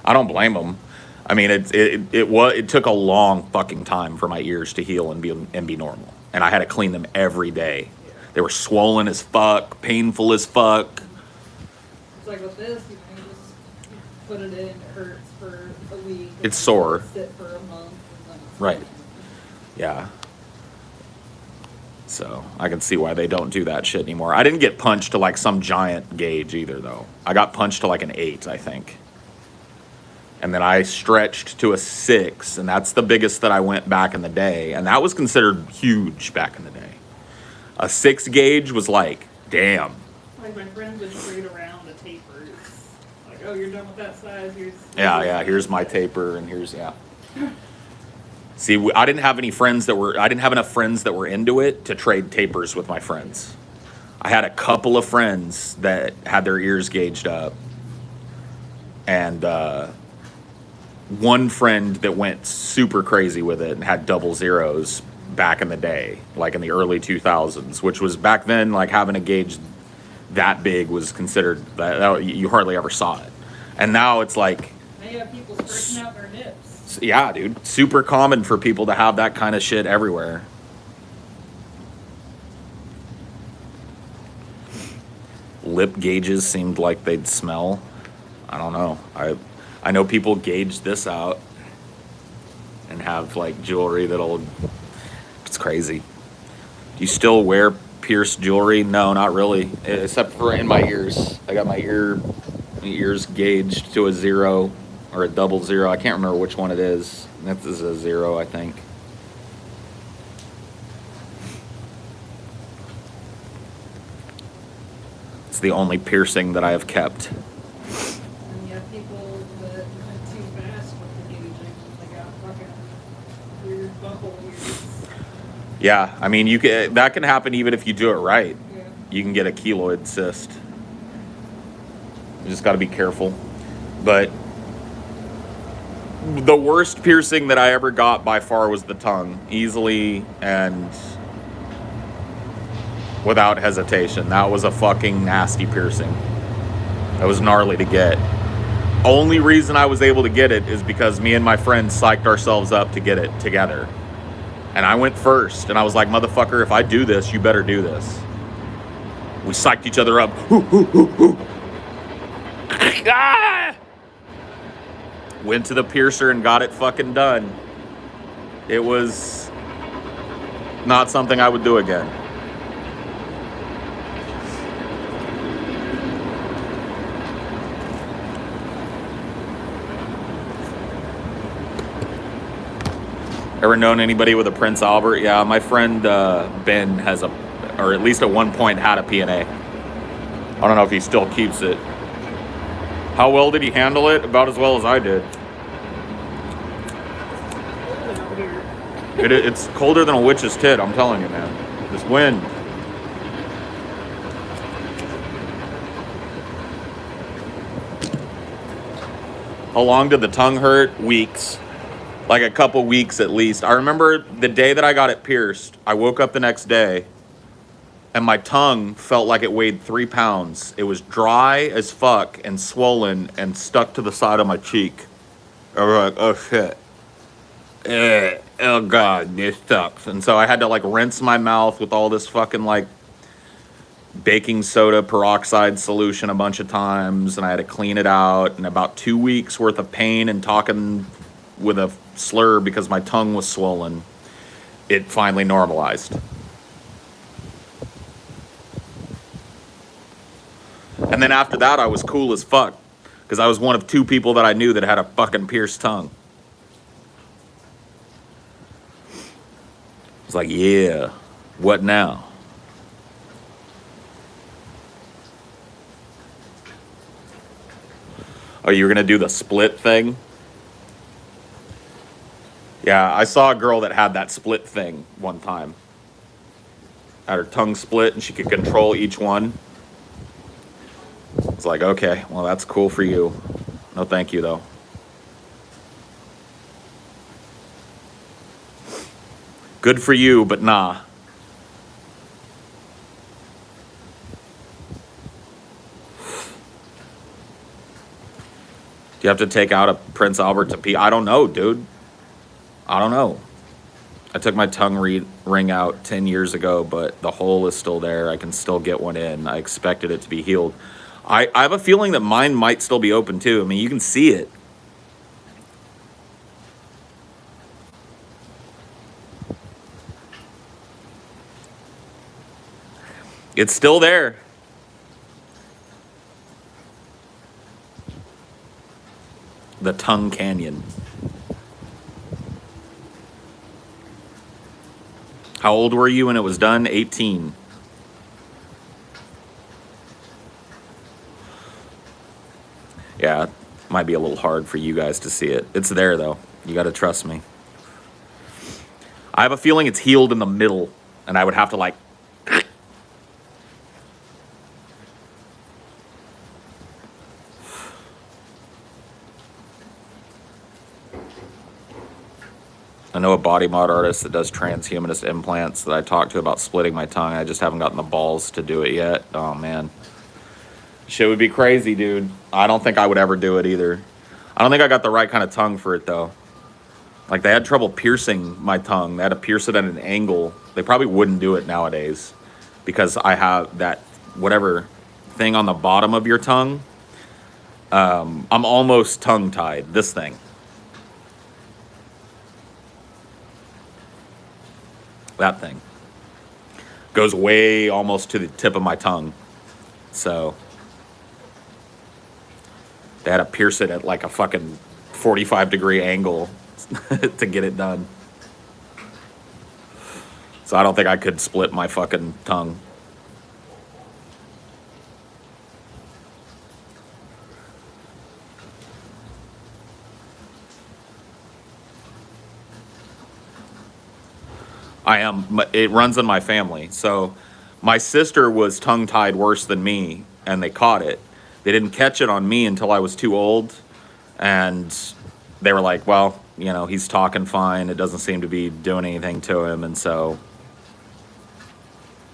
I don't blame them. I mean, it took a long fucking time for my ears to heal and be normal, and I had to clean them every day. Yeah. They were swollen as fuck, painful as fuck. It's like with this, you just put it in, it hurts for a week. It's sore. Sit for a month. And then it's Right. fine. Yeah. So I can see why they don't do that shit anymore. I didn't get punched to like some giant gauge either, though. I got punched to like an 8, I think. And then I stretched to a 6, and that's the biggest that I went back in the day. And that was considered huge back in the day. A 6 gauge was like, damn. Like my friends would trade around the tapers. Like, oh, you're done with that size. Here's my taper, and here's. See, I didn't have enough friends that were into it to trade tapers with my friends. I had a couple of friends that had their ears gauged up, and one friend that went super crazy with it and had double zeros back in the day, like in the early 2000s, which was back then, like having a gauge that big was considered, that you hardly ever saw it. And now it's like, Now you have people stretching out their nips. yeah, dude, super common for people to have that kind of shit everywhere. Lip gauges seemed like they'd smell. I don't know. I know people gauge this out and have like jewelry that'll. It's crazy. Do you still wear pierced jewelry? No, not really. Except for in my ears. I got my ears gauged to a 0 or a double 0. I can't remember which one it is. This is a 0, I think. It's the only piercing that I have kept. And you have people that went too fast with the gauging. They got fucking weird buckle ears. Yeah, I mean, that can happen even if you do it right. Yeah. You can get a keloid cyst. You just got to be careful. But The worst piercing that I ever got by far was the tongue, easily and without hesitation. That was a fucking nasty piercing. That was gnarly to get. Only reason I was able to get it is because me and my friends psyched ourselves up to get it together. And I went first, and I was like, motherfucker, if I do this, you better do this. We psyched each other up. Ah! Went to the piercer and got it fucking done. It was not something I would do again. Ever known anybody with a Prince Albert? Yeah, my friend Ben has a, or at least at one point had a P&A. I don't know if he still keeps it. How well did he handle it? About as well as I did. It's colder than a witch's tit, I'm telling you, man. This wind. How long did the tongue hurt? Weeks. Like a couple weeks at least. I remember the day that I got it pierced, I woke up the next day and my tongue felt like it weighed 3 pounds. It was dry as fuck and swollen and stuck to the side of my cheek. I was like, oh shit. Oh god, this sucks. And so I had to like rinse my mouth with all this fucking like baking soda peroxide solution a bunch of times, and I had to clean it out, and about 2 weeks worth of pain and talking with a slur because my tongue was swollen. It finally normalized. And then after that, I was cool as fuck because I was one of 2 people that I knew that had a fucking pierced tongue. It's like, yeah, what now? Oh, you were gonna do the split thing? Yeah, I saw a girl that had that split thing one time. Had her tongue split and she could control each one. It's like, okay, well, that's cool for you. No thank you, though. Good for you, but nah. Do you have to take out a Prince Albert to pee? I don't know, dude. I don't know. I took my tongue ring out 10 years ago, but the hole is still there. I can still get one in. I expected it to be healed. I have a feeling that mine might still be open, too. I mean, you can see it. It's still there. The Tongue Canyon. How old were you when it was done? 18. Yeah, it might be a little hard for you guys to see it. It's there, though. You got to trust me. I have a feeling it's healed in the middle, and I would have to, like... I know a body mod artist that does transhumanist implants that I talked to about splitting my tongue. I just haven't gotten the balls to do it yet. Oh, man. Shit would be crazy, dude. I don't think I would ever do it either. I don't think I got the right kind of tongue for it, though. Like, they had trouble piercing my tongue. They had to pierce it at an angle. They probably wouldn't do it nowadays because I have that whatever thing on the bottom of your tongue. I'm almost tongue-tied. This thing. That thing goes way almost to the tip of my tongue. So they had to pierce it at like a fucking 45-degree angle to get it done. So I don't think I could split my fucking tongue. I am. It runs in my family. So my sister was tongue-tied worse than me, and they caught it. They didn't catch it on me until I was too old, and they were like, well, you know, he's talking fine. It doesn't seem to be doing anything to him. And so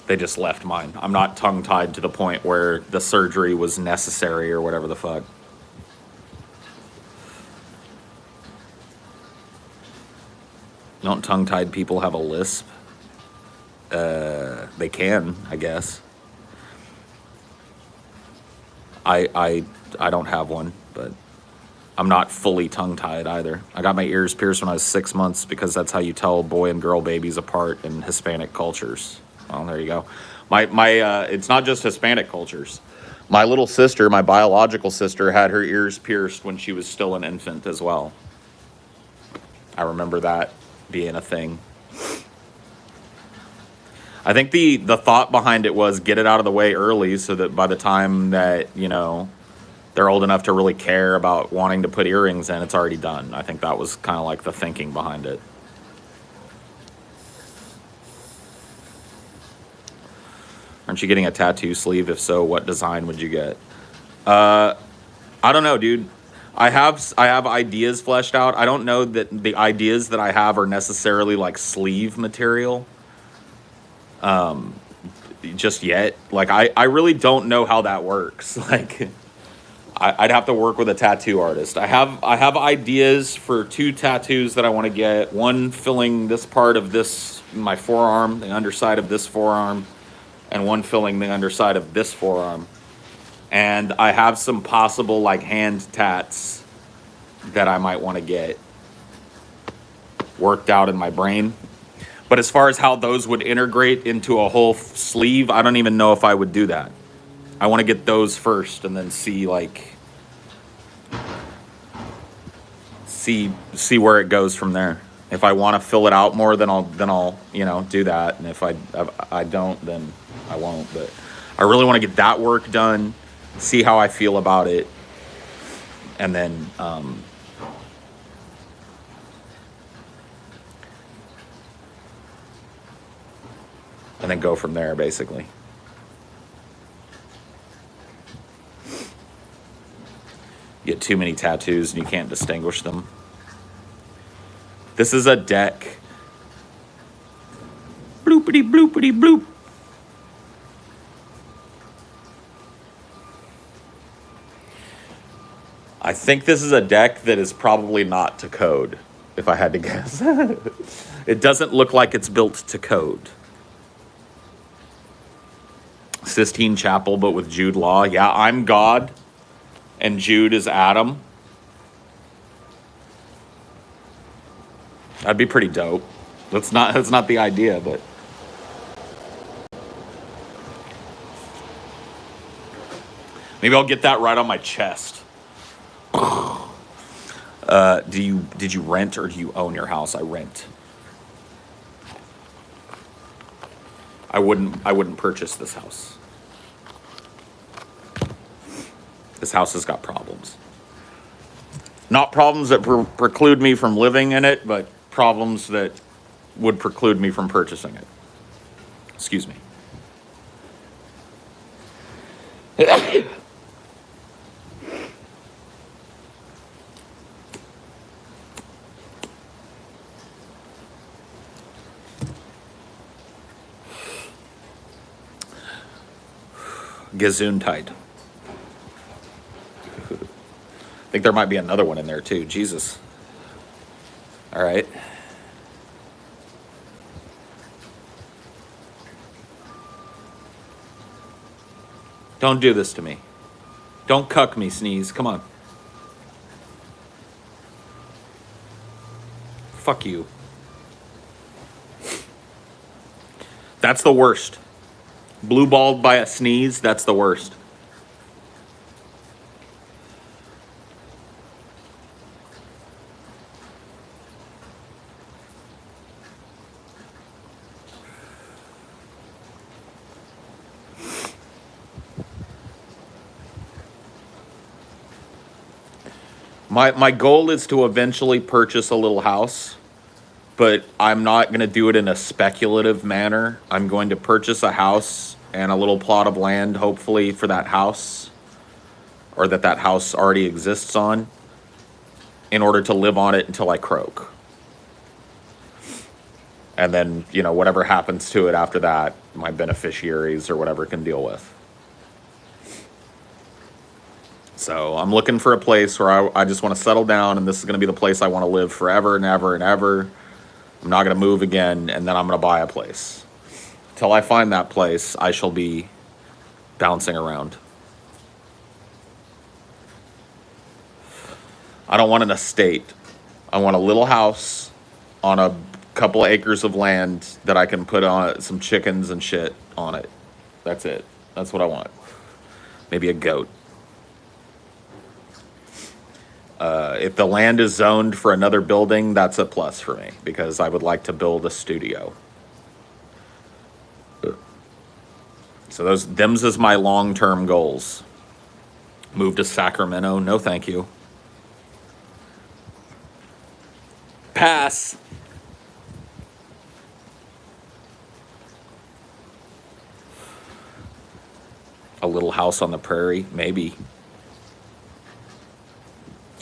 they just left mine. I'm not tongue-tied to the point where the surgery was necessary or whatever the fuck. Don't tongue-tied people have a lisp? They can, I guess. I don't have one, but I'm not fully tongue-tied either. I got my ears pierced when I was 6 months because that's how you tell boy and girl babies apart in Hispanic cultures. Well, there you go. It's not just Hispanic cultures. My little sister, my biological sister, had her ears pierced when she was still an infant as well. I remember that being a thing. I think the thought behind it was get it out of the way early so that by the time that, you know, they're old enough to really care about wanting to put earrings in, it's already done. I think that was kind of like the thinking behind it. Aren't you getting a tattoo sleeve? If so, what design would you get? I don't know, dude. I have ideas fleshed out. I don't know that the ideas that I have are necessarily like sleeve material. Just yet. Like I really don't know how that works. Like I'd have to work with a tattoo artist. I have ideas for 2 tattoos that I want to get. One filling this part of my forearm, the underside of this forearm, and one filling the underside of this forearm. And I have some possible like hand tats that I might want to get worked out in my brain. But as far as how those would integrate into a whole sleeve, I don't even know if I would do that. I want to get those first and then see where it goes from there. If I want to fill it out more, then I'll do that. And if I don't, then I won't. But I really want to get that work done, see how I feel about it, and then go from there, basically. You get too many tattoos and you can't distinguish them. This is a deck. Bloopity bloopity bloop. I think this is a deck that is probably not to code, if I had to guess. It doesn't look like it's built to code. Sistine Chapel, but with Jude Law. Yeah, I'm God, and Jude is Adam. That'd be pretty dope. That's not the idea, but maybe I'll get that right on my chest. Did you rent or do you own your house? I rent. I wouldn't purchase this house. This house has got problems. Not problems that preclude me from living in it, but problems that would preclude me from purchasing it. Excuse me. Gesundheit. I think there might be another one in there too. Jesus. All right. Don't do this to me. Don't cuck me, Sneeze. Come on. Fuck you. That's the worst. Blue balled by a sneeze, that's the worst. My goal is to eventually purchase a little house, but I'm not going to do it in a speculative manner. I'm going to purchase a house and a little plot of land, hopefully, for that house, or that house already exists on. in order to live on it until I croak. And then, you know, whatever happens to it after that, my beneficiaries or whatever can deal with. So I'm looking for a place where I just want to settle down, and this is going to be the place I want to live forever and ever and ever. I'm not going to move again, and then I'm going to buy a place. Till I find that place, I shall be bouncing around. I don't want an estate. I want a little house on a couple acres of land that I can put on some chickens and shit on it. That's it. That's what I want. Maybe a goat. If the land is zoned for another building, that's a plus for me, because I would like to build a studio. So them's is my long-term goals. Move to Sacramento? No, thank you. Pass. A little house on the prairie? Maybe.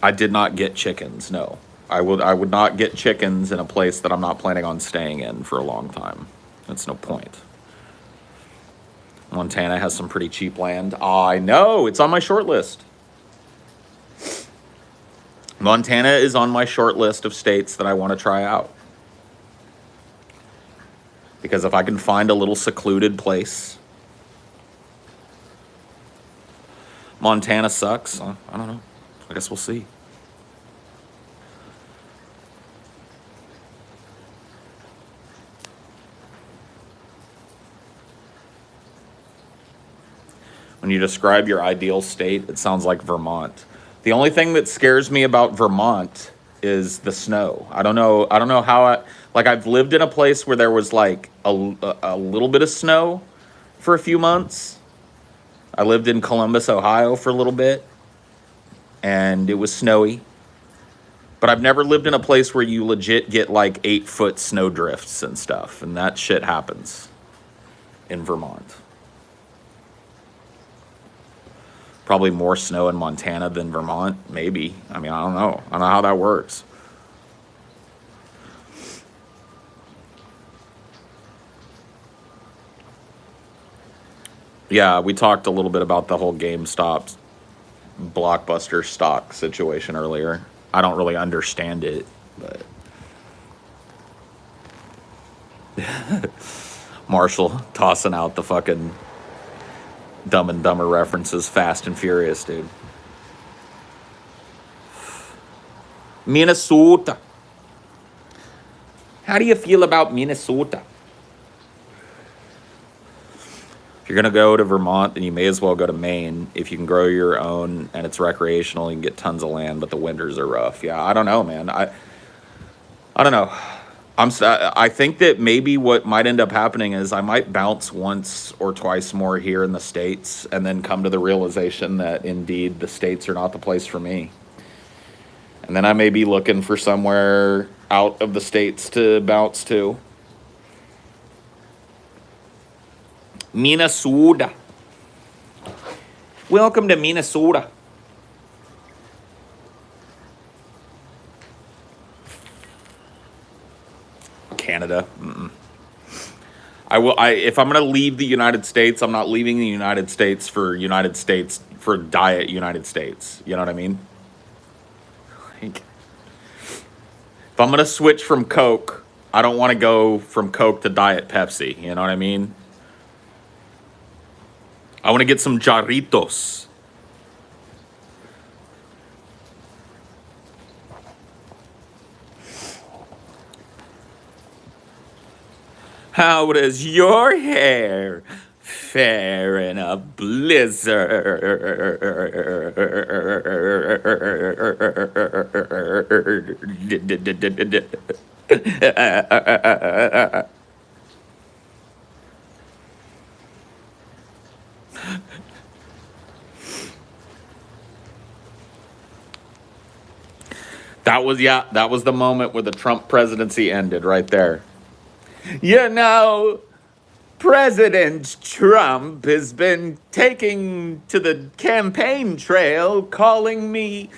I did not get chickens, no. I would not get chickens in a place that I'm not planning on staying in for a long time. That's no point. Montana has some pretty cheap land. I know, it's on my short list. Montana is on my short list of states that I want to try out. Because if I can find a little secluded place. Montana sucks. I don't know. I guess we'll see. When you describe your ideal state, it sounds like Vermont. The only thing that scares me about Vermont is the snow. I don't know how I've lived in a place where there was like a little bit of snow for a few months. I lived in Columbus, Ohio for a little bit, and it was snowy. But I've never lived in a place where you legit get like 8-foot snow drifts and stuff, and that shit happens in Vermont. Probably more snow in Montana than Vermont, maybe. I mean, I don't know. I don't know how that works. Yeah, we talked a little bit about the whole GameStop Blockbuster stock situation earlier. I don't really understand it, but Marshall tossing out the fucking Dumb and Dumber references, Fast and Furious, dude. Minnesota. How do you feel about Minnesota? If you're going to go to Vermont, then you may as well go to Maine. If you can grow your own and it's recreational, you can get tons of land, but the winters are rough. Yeah, I don't know, man. I don't know. I think that maybe what might end up happening is I might bounce once or twice more here in the States and then come to the realization that indeed the States are not the place for me. And then I may be looking for somewhere out of the States to bounce to. Minnesota. Welcome to Minnesota. Canada. Mm-mm. If I'm going to leave the United States, I'm not leaving the United States for diet United States. You know what I mean? Like, if I'm going to switch from Coke, I don't want to go from Coke to Diet Pepsi. You know what I mean? I want to get some Jarritos. How does your hair fare in a blizzard? That was the moment where the Trump presidency ended right there. You know, President Trump has been taking to the campaign trail calling me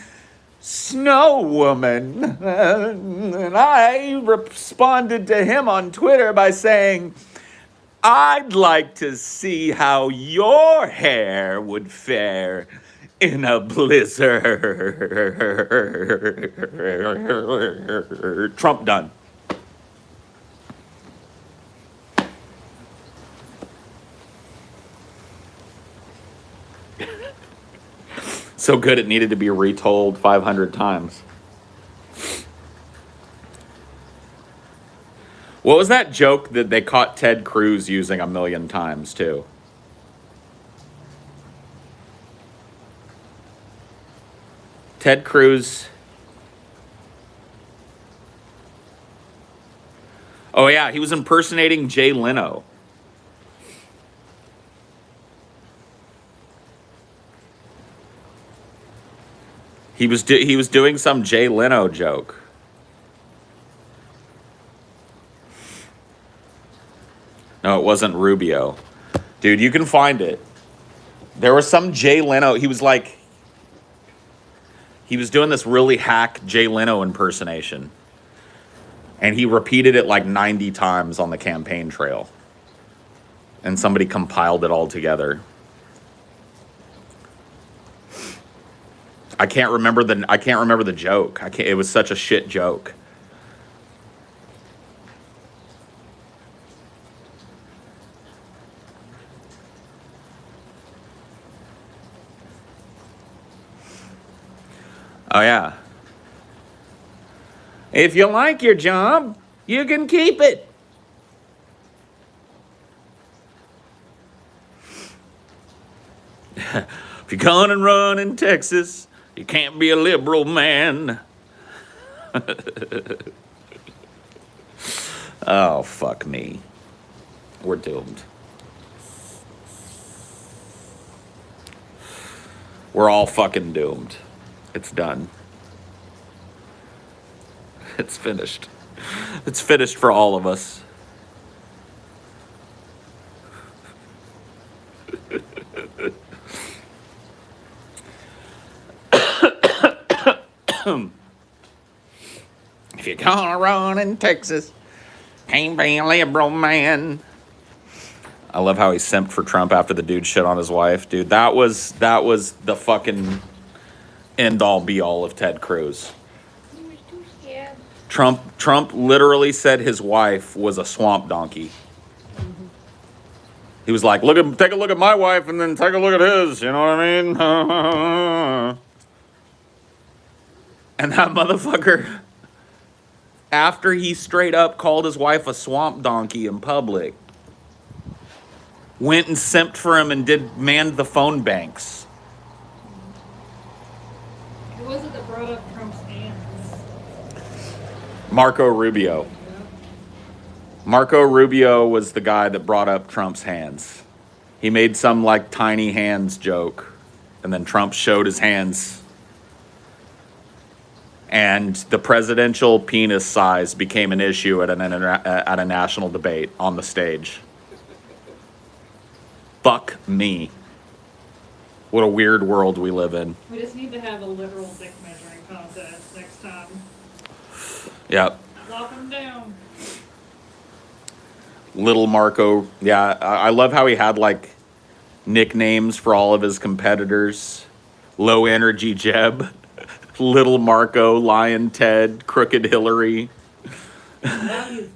Snow Woman. And I responded to him on Twitter by saying, I'd like to see how your hair would fare in a blizzard. Trump done. So good it needed to be retold 500 times. What was that joke that they caught Ted Cruz using 1,000,000 times too? Ted Cruz. Oh yeah, he was impersonating Jay Leno. He was doing some Jay Leno joke. No, it wasn't Rubio. Dude, you can find it. There was some Jay Leno. He was doing this really hack Jay Leno impersonation. And he repeated it like 90 times on the campaign trail. And somebody compiled it all together. I can't remember the joke. It was such a shit joke. Oh yeah. If you like your job, you can keep it. If you're gonna run in Texas, you can't be a liberal man. Oh, fuck me. We're doomed. We're all fucking doomed. It's done. It's finished. It's finished for all of us. If you're gonna run in Texas, can't be a liberal man. I love how he simped for Trump after the dude shit on his wife. Dude, that was the fucking end all be all of Ted Cruz. Trump literally said his wife was a swamp donkey. He was like, take a look at my wife and then take a look at his, you know what I mean? And that motherfucker, after he straight up called his wife a swamp donkey in public, went and simped for him and manned the phone banks. Who was it that brought up Trump's hands? Marco Rubio. Yeah. Marco Rubio was the guy that brought up Trump's hands. He made some like tiny hands joke, and then Trump showed his hands. And the presidential penis size became an issue at a national debate on the stage. Fuck me. What a weird world we live in. We just need to have a literal dick measuring contest next time. Yep. Lock them down. Little Marco. Yeah, I love how he had like nicknames for all of his competitors. Low Energy Jeb, Little Marco, Lion Ted, Crooked Hillary. Now he's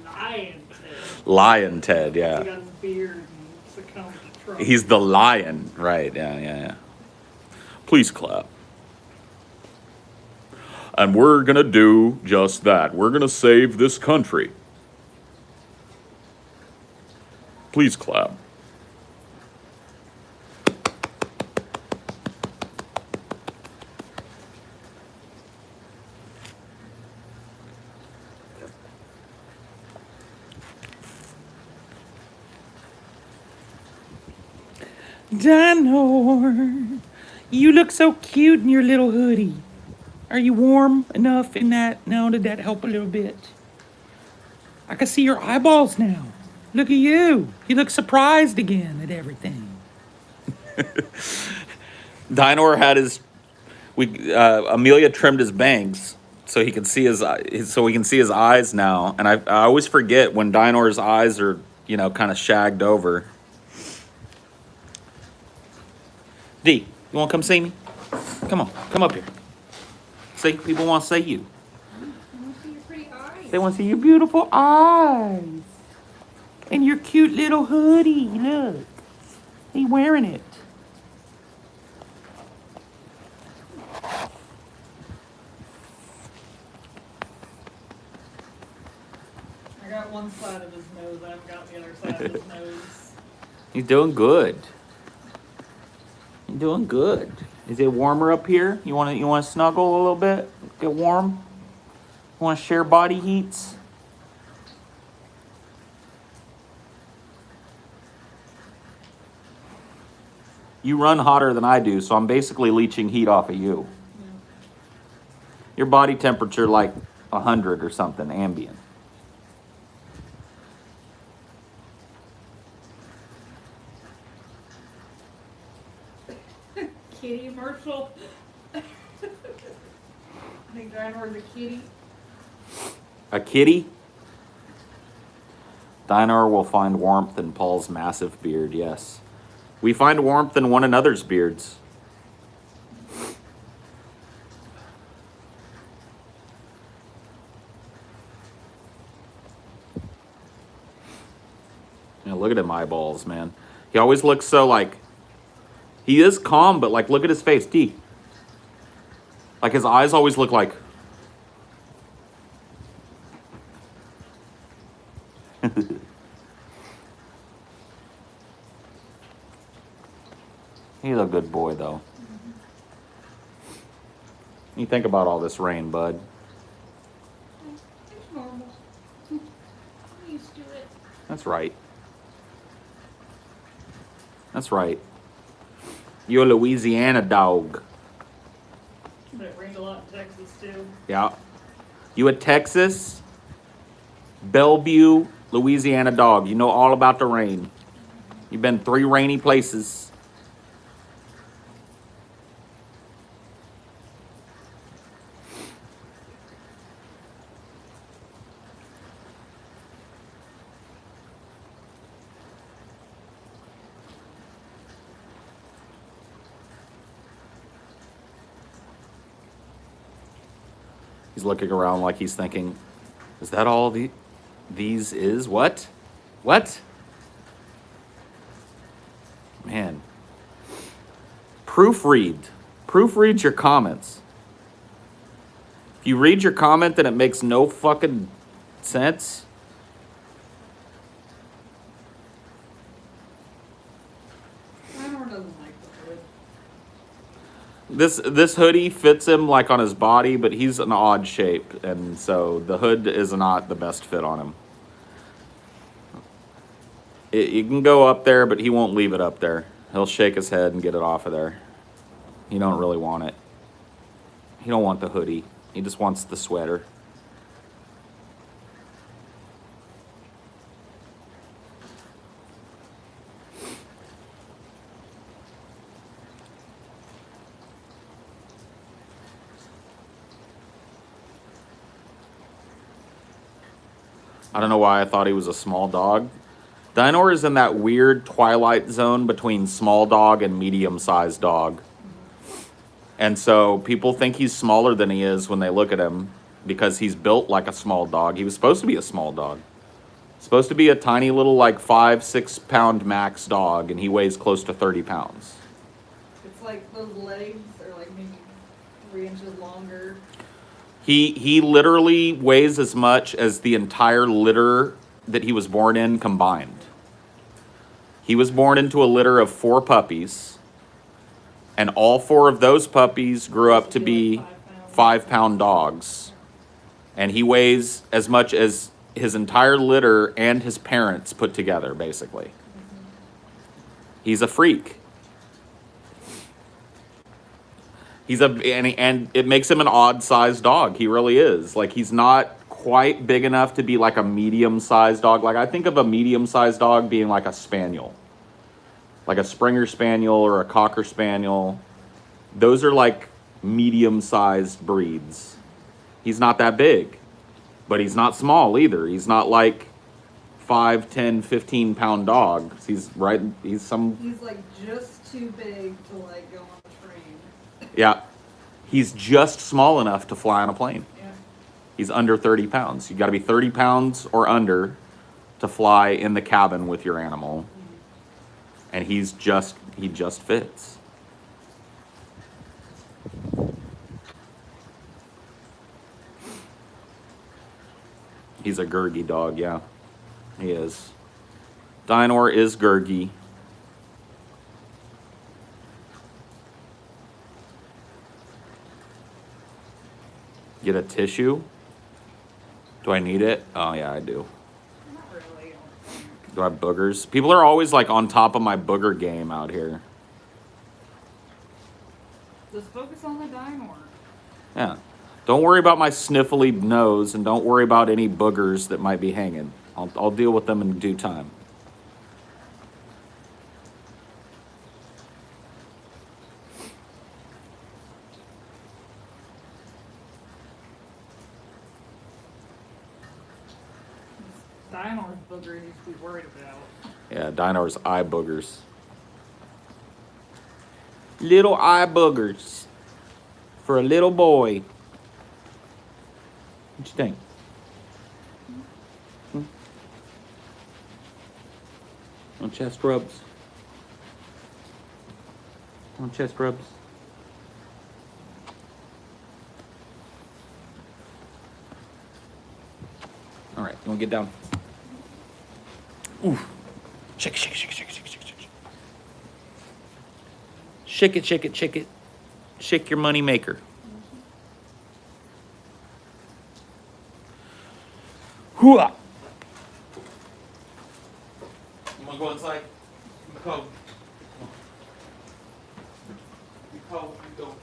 Lion Ted. Lion Ted, yeah. He got his beard and succumbed to Trump. He's the lion, right? Yeah. Please clap. And we're gonna do just that. We're gonna save this country. Please clap. Dinor, you look so cute in your little hoodie. Are you warm enough in that? Now, did that help a little bit? I can see your eyeballs now. Look at you. You look surprised again at everything. Dinor Amelia trimmed his bangs so he can see so we can see his eyes now. And I always forget when Dinor's eyes are, kind of shagged over. D, you want to come see me? Come on, come up here. See, people want to see you. I want to see your pretty eyes. They want to see your beautiful eyes and your cute little hoodie. Look, he's wearing it. I got one side of his nose. I haven't got the other side of his nose. He's doing good. You're doing good. Is it warmer up here? You want to snuggle a little bit? Get warm? You want to share body heats? You run hotter than I do, so I'm basically leeching heat off of you. Yeah. Your body temperature like 100 or something, ambient. Kitty, Marshall. I think Dinor's a kitty. A kitty? Dinor will find warmth in Paul's massive beard, yes. We find warmth in one another's beards. Look at him eyeballs, man. He always looks so like, he is calm, but like, look at his face, D. Like his eyes always look like. He's a good boy, though. You think about all this rain, bud. It's normal. I'm used to it. That's right. That's right. You're a Louisiana dog. It rained a lot in Texas, too. Yeah. You a Texas, Bellevue, Louisiana dog. You know all about the rain. You've been 3 rainy places. He's looking around like he's thinking, is that all these is? What? What? Man. Proofread. Proofread your comments. If you read your comment and it makes no fucking sense, Dinor doesn't like the hood. this hoodie fits him like on his body, but he's an odd shape, and so the hood is not the best fit on him. You can go up there, but he won't leave it up there. He'll shake his head and get it off of there. He don't really want it. He don't want the hoodie. He just wants the sweater. I don't know why I thought he was a small dog. Dinor is in that weird twilight zone between small dog and medium-sized dog. And so people think he's smaller than he is when they look at him because he's built like a small dog. He was supposed to be a small dog. Supposed to be a tiny little like 5-6 pound max dog, and he weighs close to 30 pounds. It's like those legs are like maybe 3 inches longer. He literally weighs as much as the entire litter that he was born in combined. He was born into a litter of 4 puppies, and all 4 of those puppies grew up to be 5-pound dogs. And he weighs as much as his entire litter and his parents put together, basically. He's a freak. And it makes him an odd-sized dog. He really is. Like, he's not quite big enough to be like a medium-sized dog. Like, I think of a medium-sized dog being like a spaniel. Like a Springer Spaniel or a Cocker Spaniel. Those are like medium-sized breeds. He's not that big, but he's not small either. He's not like 5, 10, 15-pound dogs. He's right. He's like just too big to like go on a train. Yeah. He's just small enough to fly on a plane. Yeah. He's under 30 pounds. You got to be 30 pounds or under to fly in the cabin with your animal. And he just fits. He's a Gurgi dog, yeah. He is. Dinor is Gurgi. Get a tissue? Do I need it? Oh, yeah, I do. Not really. Do I have boogers? People are always like on top of my booger game out here. Just focus on the dino. Yeah. Don't worry about my sniffly nose, and don't worry about any boogers that might be hanging. I'll deal with them in due time. Dinor's booger needs to be worried about. Yeah, Dinor's eye boogers. Little eye boogers. For a little boy. What you think? On chest rubs? On chest rubs? All right, you want to get down? Ooh. Shake it, shake it, shake it, shake it, shake it, shake it, shake it. Shake it, shake it, shake it. Shake your money maker. Hooah! You want to go inside? You cold. You cold, you go.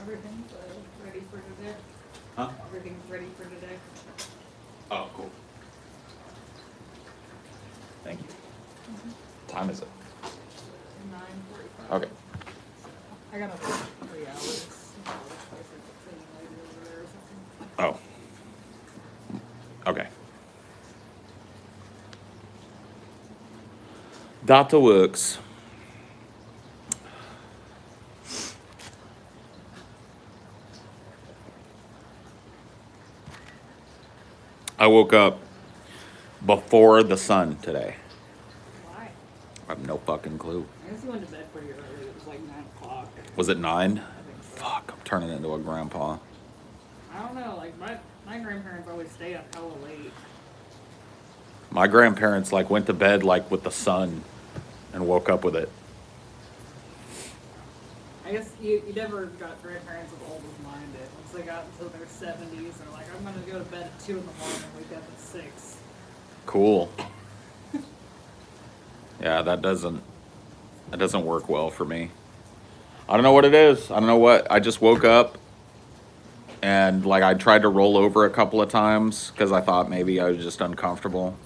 Everything's ready for today. Huh? Everything's ready for today. Oh, cool. Thank you. Time is it? 9:45. Okay. I got 3 hours. Oh. Okay. Data works. I woke up before the sun today. Why? I have no fucking clue. I guess you went to bed pretty early. It was like 9 o'clock. Was it 9? I think so. Fuck, I'm turning into a grandpa. I don't know. Like my grandparents always stay up hella late. My grandparents like went to bed like with the sun and woke up with it. I guess you never got grandparents as old as mine did. Once they got into their 70s, they're like, I'm gonna go to bed at 2 in the morning and wake up at 6. Cool. Yeah, that doesn't work well for me. I don't know what it is. I don't know what. I just woke up and like I tried to roll over a couple of times because I thought maybe I was just uncomfortable.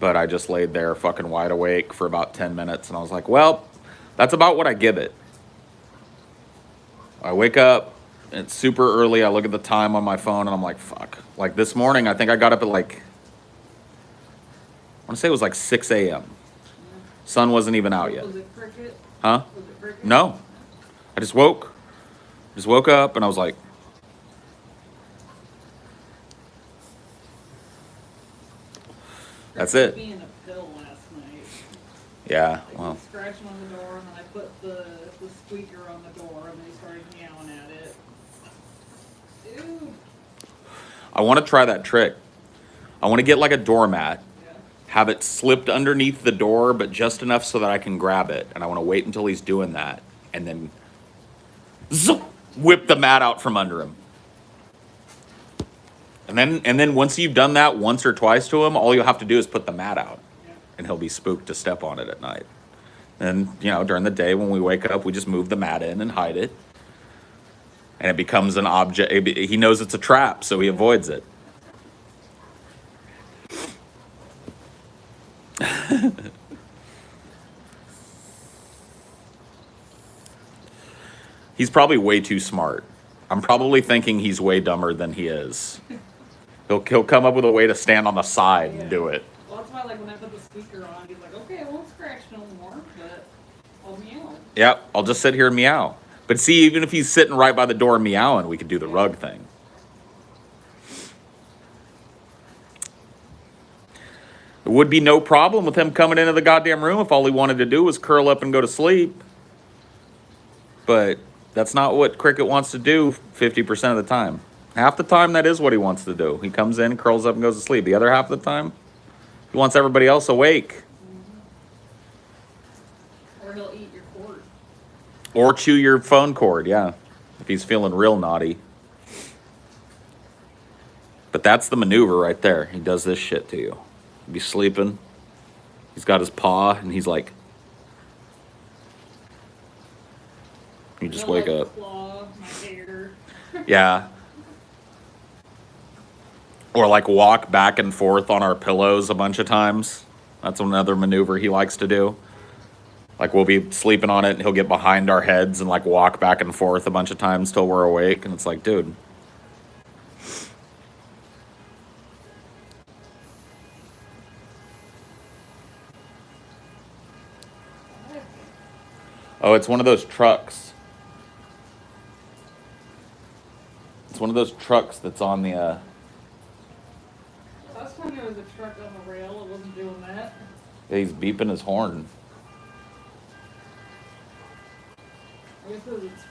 but I just laid there fucking wide awake for about 10 minutes, and I was like, well, that's about what I give it. I wake up, it's super early, I look at the time on my phone, and I'm like, fuck. Like this morning, I think I got up at like, I want to say it was like 6 a.m. Sun wasn't even out yet. Was it cricket? Huh? Was it cricket? No. I just woke up, and I was like, that's Cricket it. Being a pill last night. Yeah, Like, well, he was scratching on the door, and then I put the squeaker on the door, and they started meowing at it. Dude. I want to try that trick. I want to get like a doormat, Yeah. have it slipped underneath the door, but just enough so that I can grab it. And I want to wait until he's doing that, and then zoop, whip the mat out from under him. And then once you've done that once or twice to him, all you'll have to do is put the mat out, Yeah. and he'll be spooked to step on it at night. And during the day when we wake up, we just move the mat in and hide it, and it becomes an object. He knows it's a trap, so he avoids it. He's probably way too smart. I'm probably thinking he's way dumber than he is. He'll come up with a way to stand on the side and do it. Well, that's why, like, when I put the squeaker on, he's like, okay, I won't scratch no more, but I'll meow. Yep, I'll just sit here and meow. But see, even if he's sitting right by the door meowing, we could do the rug thing. It would be no problem with him coming into the goddamn room if all he wanted to do was curl up and go to sleep. But that's not what Cricket wants to do 50% of the time. Half the time, that is what he wants to do. He comes in, curls up, and goes to sleep. The other half of the time, he wants everybody else awake. Or he'll eat your cord. Or chew your phone cord, yeah, if he's feeling real naughty. But that's the maneuver right there. He does this shit to you. He'll be sleeping. He's got his paw, and he's like, you just He'll, wake like, up. claw my hair. Yeah. Or like walk back and forth on our pillows a bunch of times. That's another maneuver he likes to do. Like we'll be sleeping on it and he'll get behind our heads and like walk back and forth a bunch of times till we're awake. And it's like, dude. Oh, it's one of those trucks. It's one of those trucks that's on the, Last time there was a truck on the rail, it wasn't doing that. he's beeping his horn. I guess because it's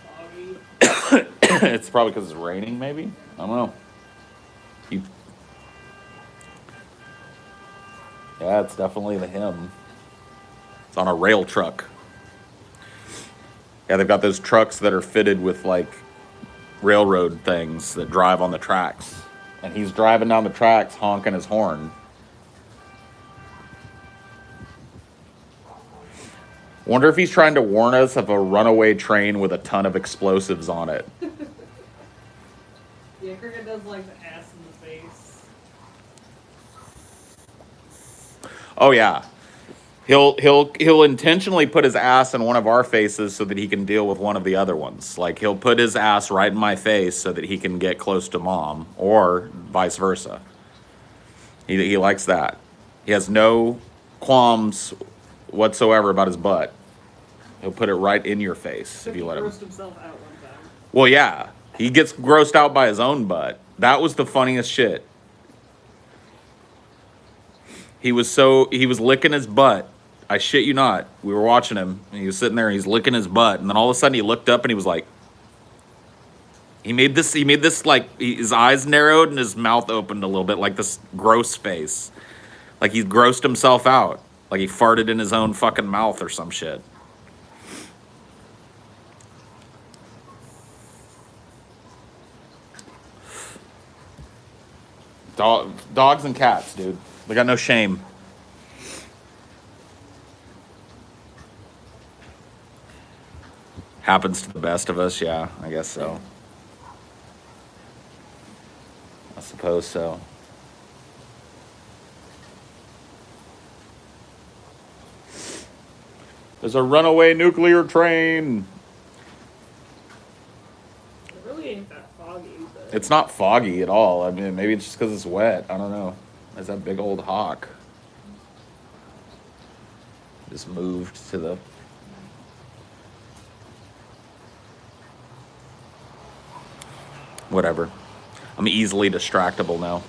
foggy. It's probably because it's raining, maybe? I don't know. Yeah, it's definitely the him. It's on a rail truck. Yeah, they've got those trucks that are fitted with, like, railroad things that drive on the tracks. And he's driving down the tracks honking his horn. Wonder if he's trying to warn us of a runaway train with a ton of explosives on it. Yeah, Cricket does like the ass in the face. Oh yeah. He'll intentionally put his ass in one of our faces so that he can deal with one of the other ones. Like he'll put his ass right in my face so that he can get close to mom, or vice versa. He likes that. He has no qualms whatsoever about his butt. He'll put it right in your face if you let him. He grossed himself out one time. Well, yeah. He gets grossed out by his own butt. That was the funniest shit. He was licking his butt. I shit you not. We were watching him, and he was sitting there, and he's licking his butt, and then all of a sudden he looked up, and he was like, he made this like, his eyes narrowed, and his mouth opened a little bit, like this gross face. Like he grossed himself out. Like he farted in his own fucking mouth or some shit. Dogs and cats, dude. They got no shame. Happens to the best of us, yeah, I guess so. I suppose so. There's a runaway nuclear train. It really ain't that foggy, but It's not foggy at all. I mean, maybe it's just because it's wet. I don't know. There's that big old hawk. Just moved to the... Whatever. I'm easily distractible now.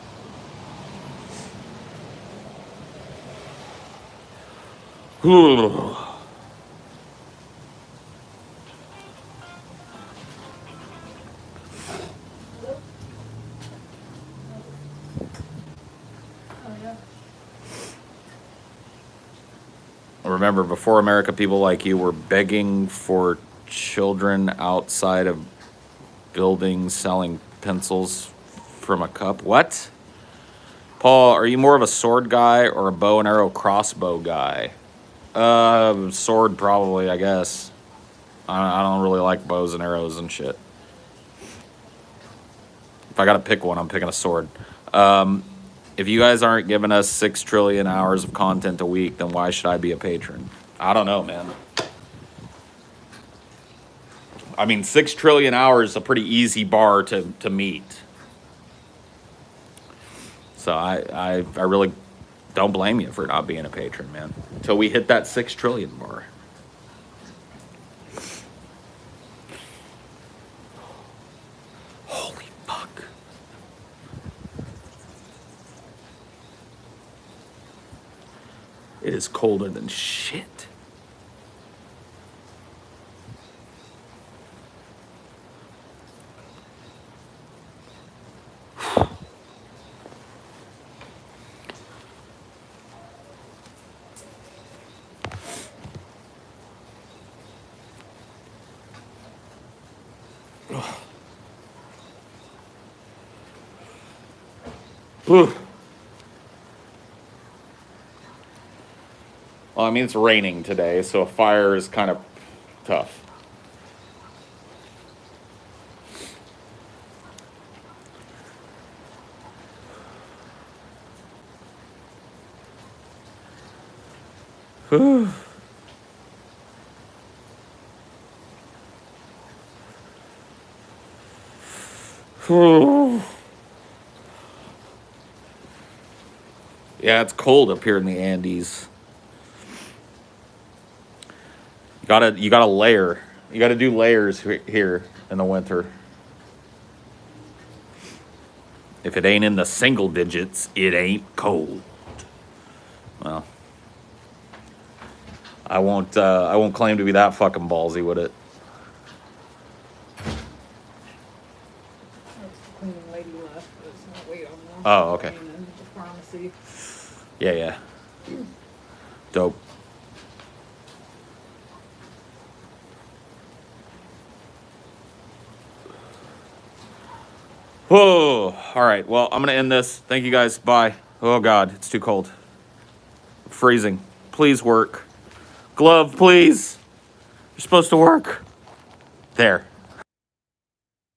Oh, yeah. Remember, before America, people like you were begging for children outside of buildings selling pencils from a cup. What? Paul, are you more of a sword guy or a bow and arrow crossbow guy? Sword probably, I guess. I don't really like bows and arrows and shit. If I gotta pick one, I'm picking a sword. If you guys aren't giving us 6 trillion hours of content a week, then why should I be a patron? I don't know, man. I mean, 6 trillion hours is a pretty easy bar to meet. So I really don't blame you for not being a patron, man. Until we hit that 6 trillion bar. Holy fuck. It is colder than shit. Well, I mean, it's raining today, so a fire is kind of tough. Yeah, it's cold up here in the Andes. You gotta layer. You gotta do layers here in the winter. If it ain't in the single digits, it ain't cold. Well, I won't claim to be that fucking ballsy with it. that's the cleaning lady left, but it's not wait on them. Oh, okay. And the pharmacy. Yeah. Dope. Oh, all right. Well, I'm gonna end this. Thank you guys. Bye. Oh God, it's too cold. Freezing. Please work. Glove, please. You're supposed to work. There.